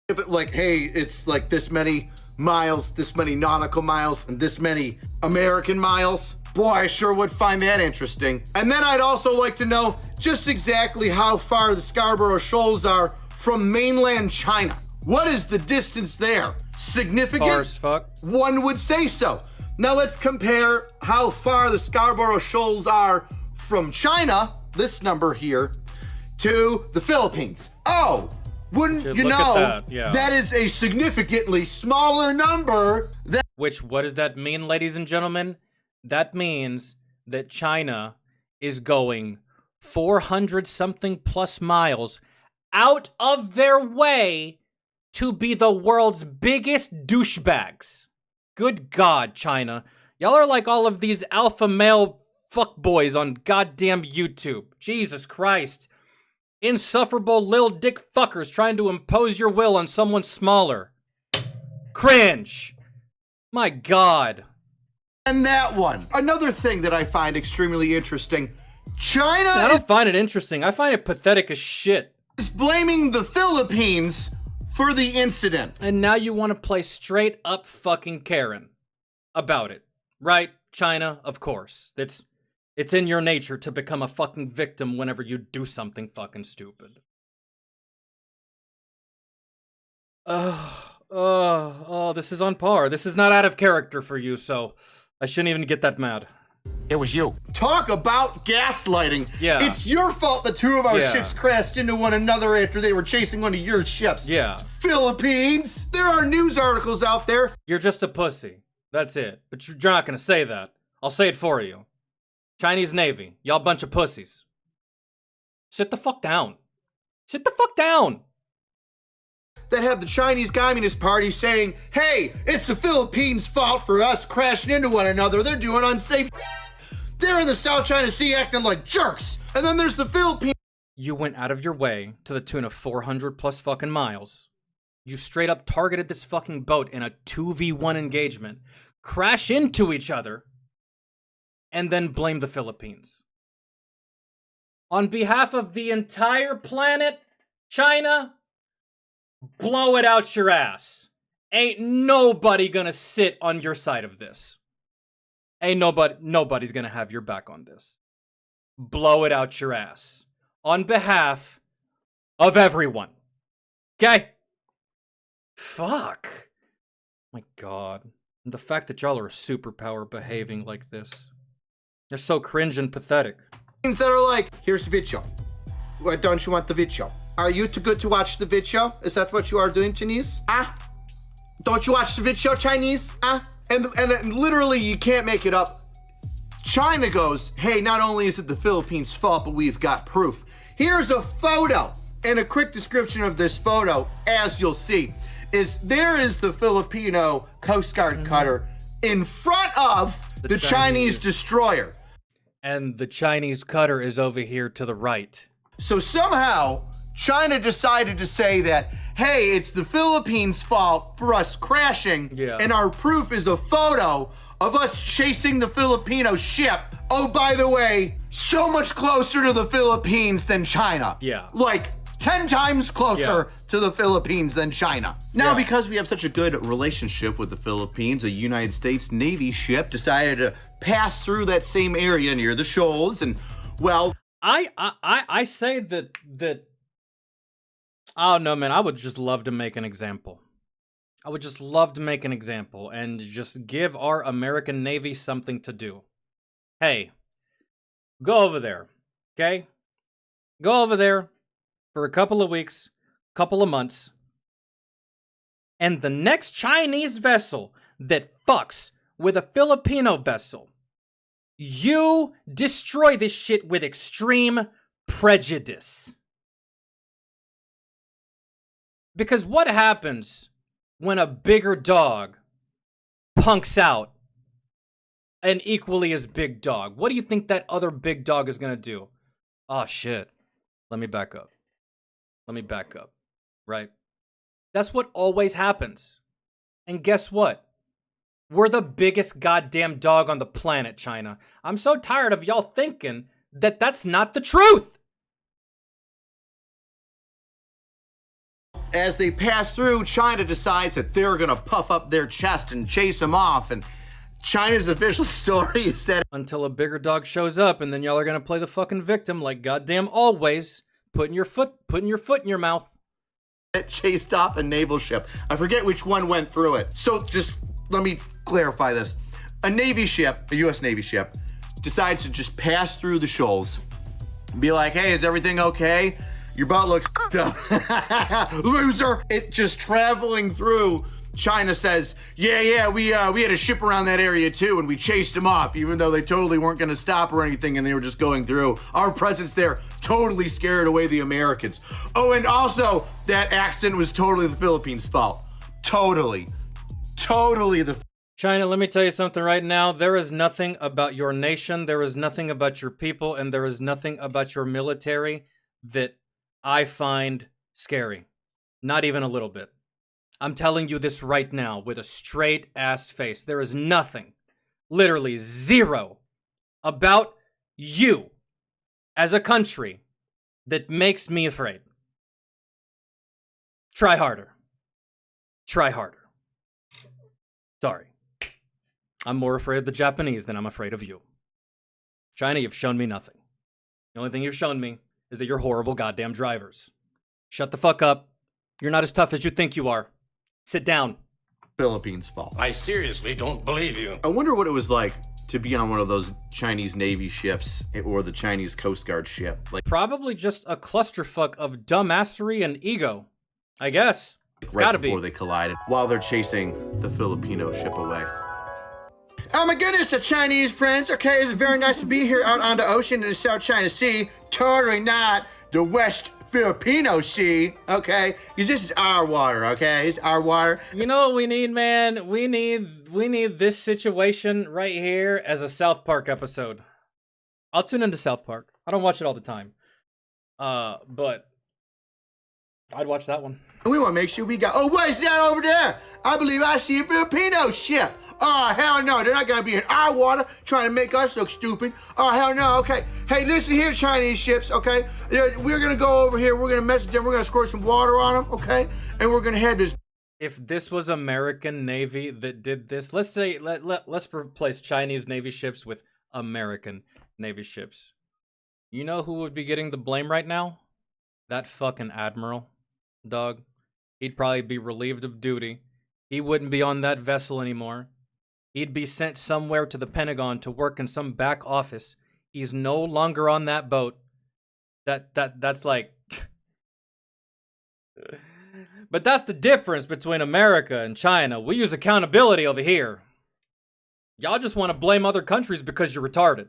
If it like, hey, it's like this many miles, this many nautical miles, and this many American miles, boy, I sure would find that interesting. And then I'd also like to know just exactly how far the Scarborough Shoals are from mainland China. What is the distance there? Significant? Far as fuck. One would say so. Now let's compare how far the Scarborough Shoals are from China, this number here, to the Philippines. Oh, wouldn't you know, that. Yeah. That is a significantly smaller number than... Which, what does that mean, ladies and gentlemen? That means that China is going 400-something plus miles out of their way to be the world's biggest douchebags. Good God, China. Y'all are like all of these alpha male fuckboys on goddamn YouTube. Jesus Christ. Insufferable lil dick fuckers trying to impose your will on someone smaller. Cringe. My God. And that one. Another thing that I find extremely interesting. China I don't find it interesting. I find it pathetic as shit. Is blaming the Philippines for the incident. And now you want to play straight up fucking Karen about it. Right? China, of course. It's in your nature to become a fucking victim whenever you do something fucking stupid. This is on par. This is not out of character for you, so I shouldn't even get that mad. It was you. Talk about gaslighting. Yeah. It's your fault the two of our Yeah. ships crashed into one another after they were chasing one of your ships. Yeah. Philippines. There are news articles out there. You're just a pussy. That's it. But you're not gonna say that. I'll say it for you. Chinese Navy, y'all bunch of pussies. Sit the fuck down. Sit the fuck down. That have the Chinese Communist Party saying, hey, it's the Philippines' fault for us crashing into one another. They're doing unsafe. They're in the South China Sea acting like jerks. And then there's the Philippines. You went out of your way to the tune of 400 plus fucking miles. You straight up targeted this fucking boat in a 2v1 engagement, crash into each other, and then blame the Philippines. On behalf of the entire planet, China, blow it out your ass. Ain't nobody gonna sit on your side of this. Ain't nobody's gonna have your back on this. Blow it out your ass. On behalf of everyone. Okay? Fuck. My God. And the fact that y'all are a superpower behaving like this. They're so cringe and pathetic. That are like, here's the video. Why don't you want the video? Are you too good to watch the video? Is that what you are doing, Chinese? Don't you watch the video, Chinese? And literally, you can't make it up. China goes, hey, not only is it the Philippines' fault, but we've got proof. Here's a photo, and a quick description of this photo, as you'll see, is there is the Filipino Coast Guard cutter in front of the Chinese destroyer. And the Chinese cutter is over here to the right. So somehow, China decided to say that, hey, it's the Philippines' fault for us crashing, and our proof is a photo of us chasing the Filipino ship. Oh, by the way, so much closer to the Philippines than China. Yeah. Like 10 times closer to the Philippines than China. Now, because we have such a good relationship with the Philippines, a United States Navy ship decided to pass through that same area near the shoals, and, well... I say that I don't know, man. I would just love to make an example. I would just love to make an example and just give our American Navy something to do. Hey, go over there, okay? Go over there for a couple of weeks, couple of months, and the next Chinese vessel that fucks with a Filipino vessel, you destroy this shit with extreme prejudice. Because what happens when a bigger dog punks out an equally as big dog? What do you think that other big dog is going to do? Oh, shit. Let me back up. Right? That's what always happens. And guess what? We're the biggest goddamn dog on the planet, China. I'm so tired of y'all thinking that that's not the truth. As they pass through, China decides that they're gonna puff up their chest and chase them off. And China's official story is that until a bigger dog shows up, and then y'all are gonna play the fucking victim like goddamn always, putting your foot in your mouth. It chased off a naval ship. I forget which one went through it. So just let me clarify this. A Navy ship, a U.S. Navy ship, decides to just pass through the shoals, be like, hey, is everything okay? Your butt looks up. Loser. It just traveling through. China says, yeah, we had a ship around that area too, and we chased them off, even though they totally weren't gonna stop or anything, and they were just going through. Our presence there totally scared away the Americans. Oh, and also, that accident was totally the Philippines' fault. Totally the China, let me tell you something right now. There is nothing about your nation, there is nothing about your people, and there is nothing about your military that I find scary. Not even a little bit. I'm telling you this right now with a straight ass face. There is nothing, literally zero, about you as a country that makes me afraid. Try harder. Try harder. Sorry. I'm more afraid of the Japanese than I'm afraid of you. China, you've shown me nothing. The only thing you've shown me is that you're horrible goddamn drivers. Shut the fuck up. You're not as tough as you think you are. Sit down. Philippines' fault. I seriously don't believe you. I wonder what it was like to be on one of those Chinese Navy ships or the Chinese Coast Guard ship. Like probably just a clusterfuck of dumbassery and ego, I guess. It's right gotta before be. they collided while they're chasing the Filipino ship away. Oh my goodness, the Chinese friends. Okay, it's very nice to be here out on the ocean in the South China Sea. Totally not the West Filipino Sea, okay? Because this is our water, okay? It's our water. You know what we need, man? We need this situation right here as a South Park episode. I'll tune into South Park. I don't watch it all the time. But I'd watch that one. And we want to make sure we got, oh, what is that over there? I believe I see a Filipino ship. Oh, hell no, they're not going to be in our water trying to make us look stupid. Oh, hell no, okay. Hey, listen here, Chinese ships, okay? We're going to go over here, we're going to message them, we're going to squirt some water on them, okay? And we're going to have this. If this was American Navy that did this, let's say, let's replace Chinese Navy ships with American Navy ships. You know who would be getting the blame right now? That fucking admiral, dog. He'd probably be relieved of duty. He wouldn't be on that vessel anymore. He'd be sent somewhere to the Pentagon to work in some back office. He's no longer on that boat. That's like... But that's the difference between America and China. We use accountability over here. Y'all just want to blame other countries because you're retarded.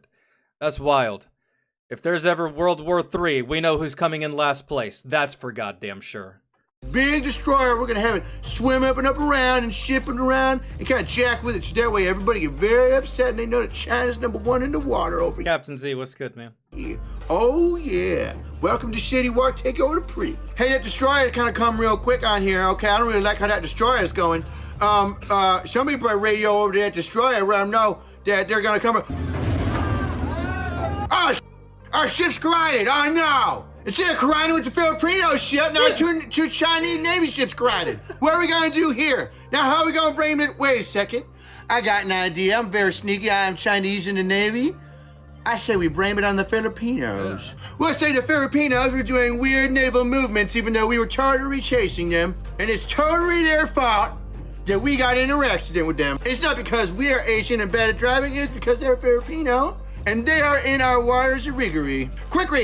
That's wild. If there's ever World War III, we know who's coming in last place. That's for goddamn sure. Big destroyer, we're gonna have it swim up and up around and shipping around and kind of jack with it, so that way everybody get very upset and they know that China's #1 in the water over here. Captain Z, what's good, man? Yeah. Oh yeah, welcome to Shitty War, take over the pre. Hey, that destroyer kind of come real quick on here, okay? I don't really like how that destroyer is going. Somebody by radio over there, destroyer, let them know that they're gonna come. Oh, our ship's collided, oh no! Instead of colliding with the Filipino ship, now two Chinese Navy ships collided. What are we gonna do here? Now how are we gonna bring it? Wait a second. I got an idea. I'm very sneaky. I am Chinese in the Navy. I say we blame it on the Filipinos. Yeah. We'll say the Filipinos were doing weird naval movements even though we were totally chasing them. And it's totally their fault that we got in an accident with them. It's not because we are Asian and bad at driving. It's because they're Filipino. And they are in our waters illegally. Quickly.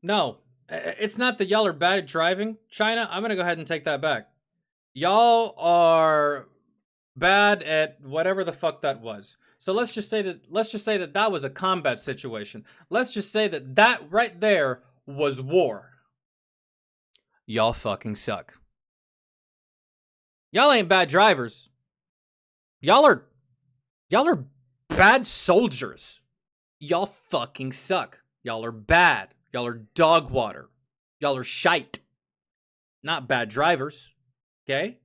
No, it's not that y'all are bad at driving, China. I'm gonna go ahead and take that back. Y'all are bad at whatever the fuck that was. So let's just say that that was a combat situation. Let's just say that right there was war. Y'all fucking suck. Y'all ain't bad drivers. Y'all are bad soldiers. Y'all fucking suck. Y'all are bad. Y'all are dog water. Y'all are shite. Not bad drivers. Okay?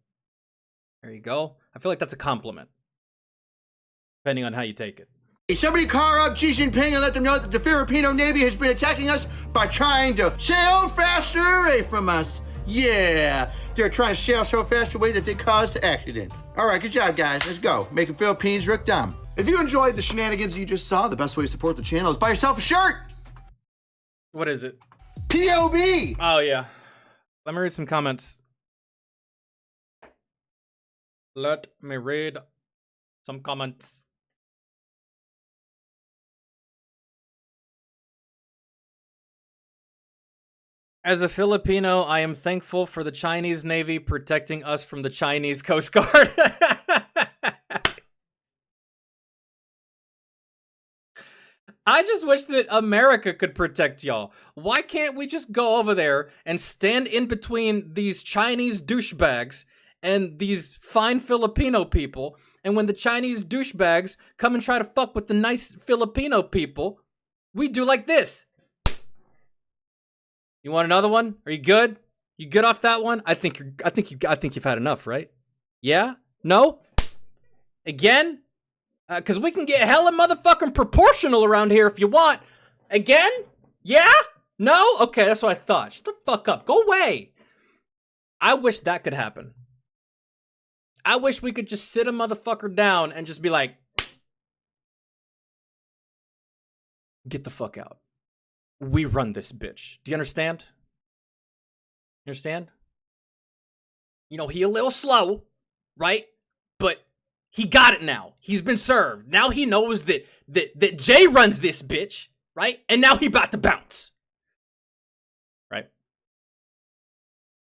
There you go. I feel like that's a compliment. Depending on how you take it. Somebody call up Xi Jinping and let them know that the Filipino Navy has been attacking us by trying to sail faster away from us. Yeah, they're trying to sail so fast away that they caused the accident. All right, good job, guys. Let's go. Making Philippines look dumb. If you enjoyed the shenanigans you just saw, the best way to support the channel is buy yourself a shirt. What is it? POB. Oh, yeah. Let me read some comments. Let me read some comments. As a Filipino, I am thankful for the Chinese Navy protecting us from the Chinese Coast Guard. I just wish that America could protect y'all. Why can't we just go over there and stand in between these Chinese douchebags and these fine Filipino people, and when the Chinese douchebags come and try to fuck with the nice Filipino people, we do like this. You want another one? Are you good? You good off that one? I think you've had enough, right? Yeah? No? Again? Cause we can get hella motherfucking proportional around here if you want. Again? Yeah? No? Okay, that's what I thought. Shut the fuck up. Go away. I wish that could happen. I wish we could just sit a motherfucker down and just be like, get the fuck out. We run this bitch. Do you understand? You understand? You know, he a little slow, right? But he got it now. He's been served. Now he knows that Jay runs this bitch, right? And now he about to bounce. Right?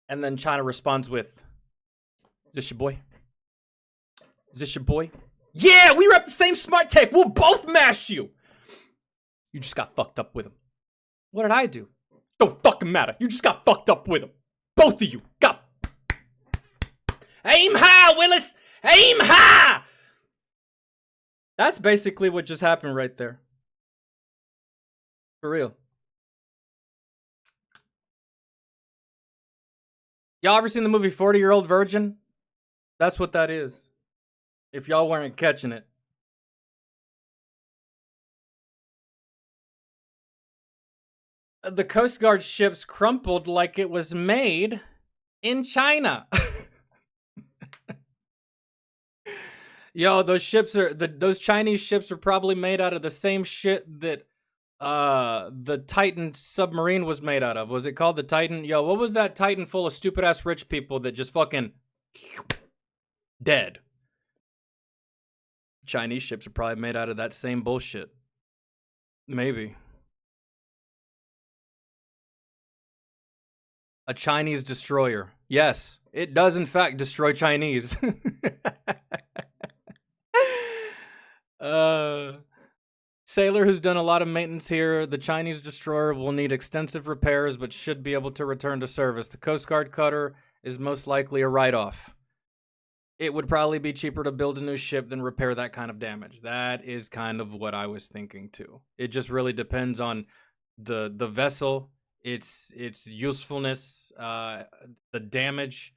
And then China responds with, is this your boy? Is this your boy? Yeah, we rep the same smart tech. We'll both mash you. You just got fucked up with him. What did I do? Don't fucking matter. You just got fucked up with him. Both of you got. Aim high, Willis. Aim high. That's basically what just happened right there. For real. Y'all ever seen the movie 40-Year-Old Virgin? That's what that is. If y'all weren't catching it. The Coast Guard ships crumpled like it was made in China. Yo, those Chinese ships are probably made out of the same shit that the Titan submarine was made out of. Was it called the Titan? Yo, what was that Titan full of stupid ass rich people that just fucking dead? Chinese ships are probably made out of that same bullshit. Maybe. A Chinese destroyer. Yes, it does in fact destroy Chinese. Sailor who's done a lot of maintenance here. The Chinese destroyer will need extensive repairs but should be able to return to service. The Coast Guard cutter is most likely a write-off. It would probably be cheaper to build a new ship than repair that kind of damage. That is kind of what I was thinking too. It just really depends on the vessel, its usefulness, the damage,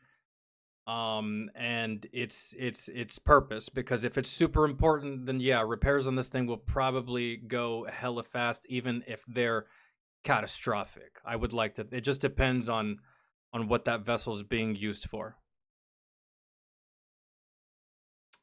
and its purpose. Because if it's super important, then yeah, repairs on this thing will probably go hella fast, even if they're catastrophic. I would like to. It just depends on what that vessel is being used for.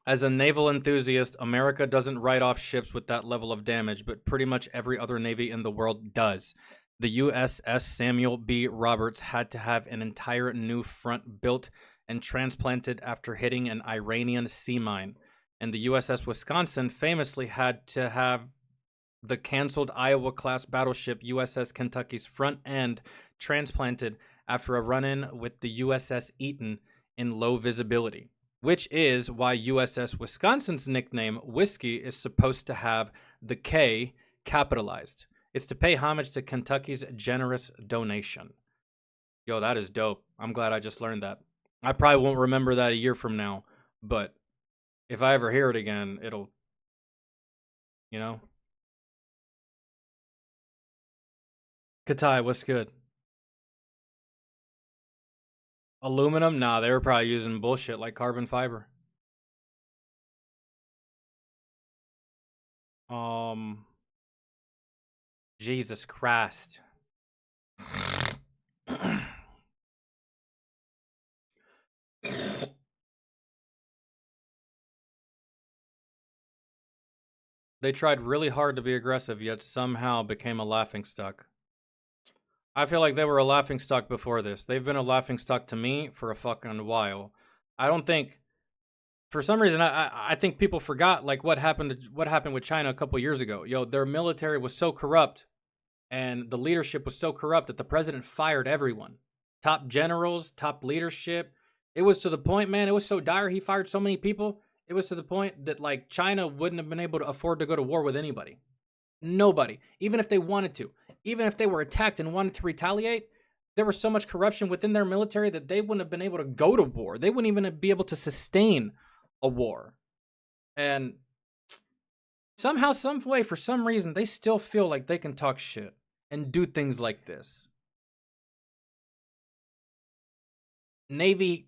As a naval enthusiast, America doesn't write off ships with that level of damage, but pretty much every other navy in the world does. The USS Samuel B. Roberts had to have an entire new front built and transplanted after hitting an Iranian sea mine. And the USS Wisconsin famously had to have the canceled Iowa-class battleship USS Kentucky's front end transplanted after a run-in with the USS Eaton in low visibility, which is why USS Wisconsin's nickname, Whiskey, is supposed to have the K capitalized. It's to pay homage to Kentucky's generous donation. Yo, that is dope. I'm glad I just learned that. I probably won't remember that a year from now, but if I ever hear it again, it'll, you know? Katai, what's good? Aluminum? Nah, they were probably using bullshit like carbon fiber. Jesus Christ. They tried really hard to be aggressive, yet somehow became a laughingstock. I feel like they were a laughingstock before this. They've been a laughingstock to me for a fucking while. I don't think, for some reason, I think people forgot like what happened with China a couple years ago. Yo, their military was so corrupt, and the leadership was so corrupt that the president fired everyone, top generals, top leadership. It was to the point, man. It was so dire. He fired so many people. It was to the point that like China wouldn't have been able to afford to go to war with anybody. Nobody, even if they wanted to, even if they were attacked and wanted to retaliate, there was so much corruption within their military that they wouldn't have been able to go to war. They wouldn't even be able to sustain a war. And somehow, some way, for some reason, they still feel like they can talk shit and do things like this. Navy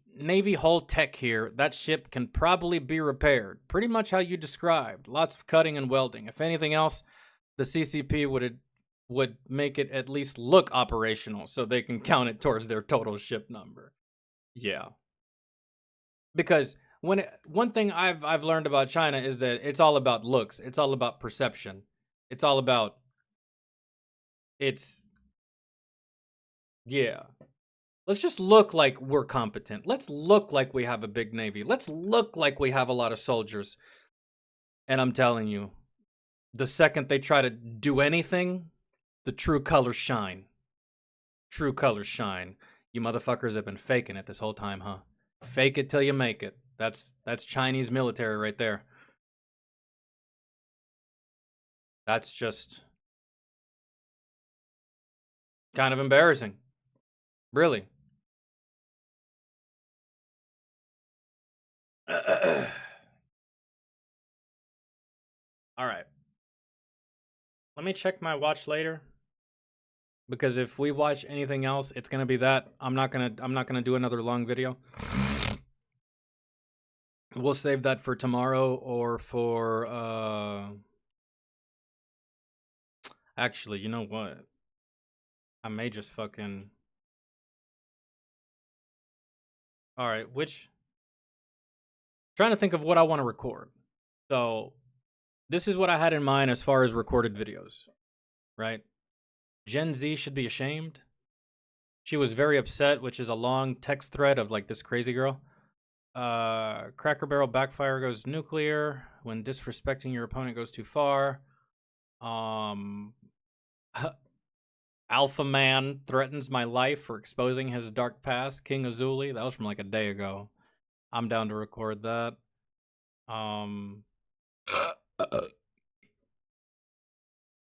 hull tech here. That ship can probably be repaired. Pretty much how you described. Lots of cutting and welding. If anything else, the CCP would make it at least look operational so they can count it towards their total ship number. Yeah. Because one thing I've learned about China is that it's all about looks. It's all about perception. It's all about yeah. Let's just look like we're competent. Let's look like we have a big navy. Let's look like we have a lot of soldiers. And I'm telling you, the second they try to do anything, the true colors shine. True colors shine. You motherfuckers have been faking it this whole time, huh? Fake it till you make it. That's Chinese military right there. That's just kind of embarrassing. Really. All right. Let me check my watch later. Because if we watch anything else, it's gonna be that. I'm not gonna do another long video. We'll save that for tomorrow or for actually, you know what? I may just fucking alright, trying to think of what I want to record. So this is what I had in mind as far as recorded videos. Right? Gen Z should be ashamed. She was very upset, which is a long text thread of like this crazy girl. Cracker Barrel backfire goes nuclear. When disrespecting your opponent goes too far. Alpha Man threatens my life for exposing his dark past. King Azuli. That was from like a day ago. I'm down to record that.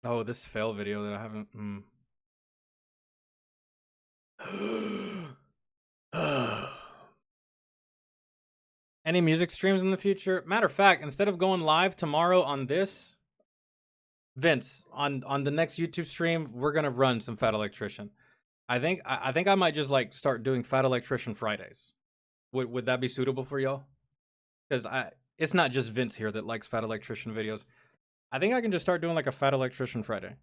Oh, this fail video that I haven't. Any music streams in the future? Matter of fact, instead of going live tomorrow on this, Vince, on the next YouTube stream, we're gonna run some Fat Electrician. I think I might just like start doing Fat Electrician Fridays. Would that be suitable for y'all? Because it's not just Vince here that likes Fat Electrician videos. I think I can just start doing like a Fat Electrician Friday.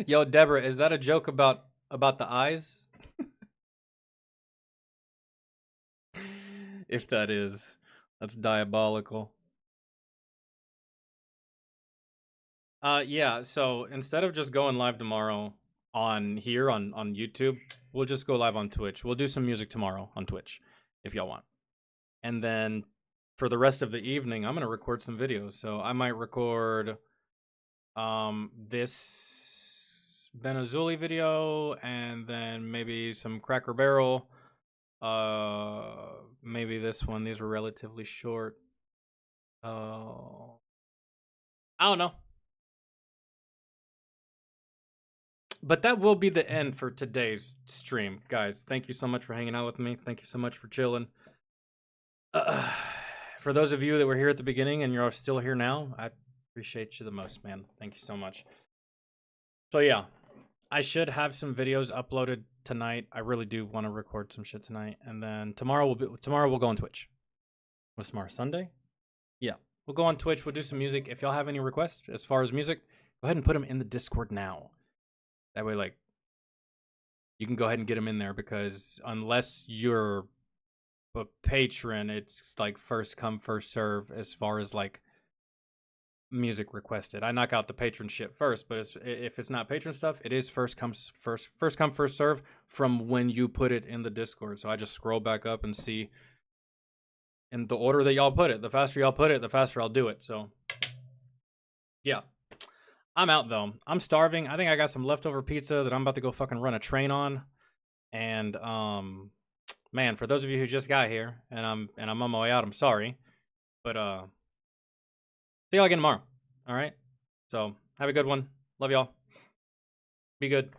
Yo, Deborah, is that a joke about the eyes? If that is, that's diabolical. Yeah, so instead of just going live tomorrow on YouTube, we'll just go live on Twitch. We'll do some music tomorrow on Twitch if y'all want. And then for the rest of the evening, I'm going to record some videos. So I might record this Ben Azuli video and then maybe some Cracker Barrel. Maybe this one. These were relatively short. I don't know. But that will be the end for today's stream, guys. Thank you so much for hanging out with me. Thank you so much for chilling. For those of you that were here at the beginning and you're still here now, I appreciate you the most, man. Thank you so much. So yeah, I should have some videos uploaded tonight. I really do want to record some shit tonight, and then tomorrow we'll go on Twitch. What's tomorrow? Sunday? Yeah, we'll go on Twitch. We'll do some music. If y'all have any requests as far as music, go ahead and put them in the Discord now. That way, like, you can go ahead and get them in there, because unless you're a patron, it's like first come first serve as far as like music requested. I knock out the patron shit first, but if it's not patron stuff, it is first come first serve from when you put it in the Discord. So I just scroll back up and see in the order that y'all put it. The faster y'all put it, the faster I'll do it. So yeah, I'm out though. I'm starving. I think I got some leftover pizza that I'm about to go fucking run a train on. And man, for those of you who just got here and I'm on my way out, I'm sorry, but see y'all again tomorrow. All right. So have a good one. Love y'all. Be good.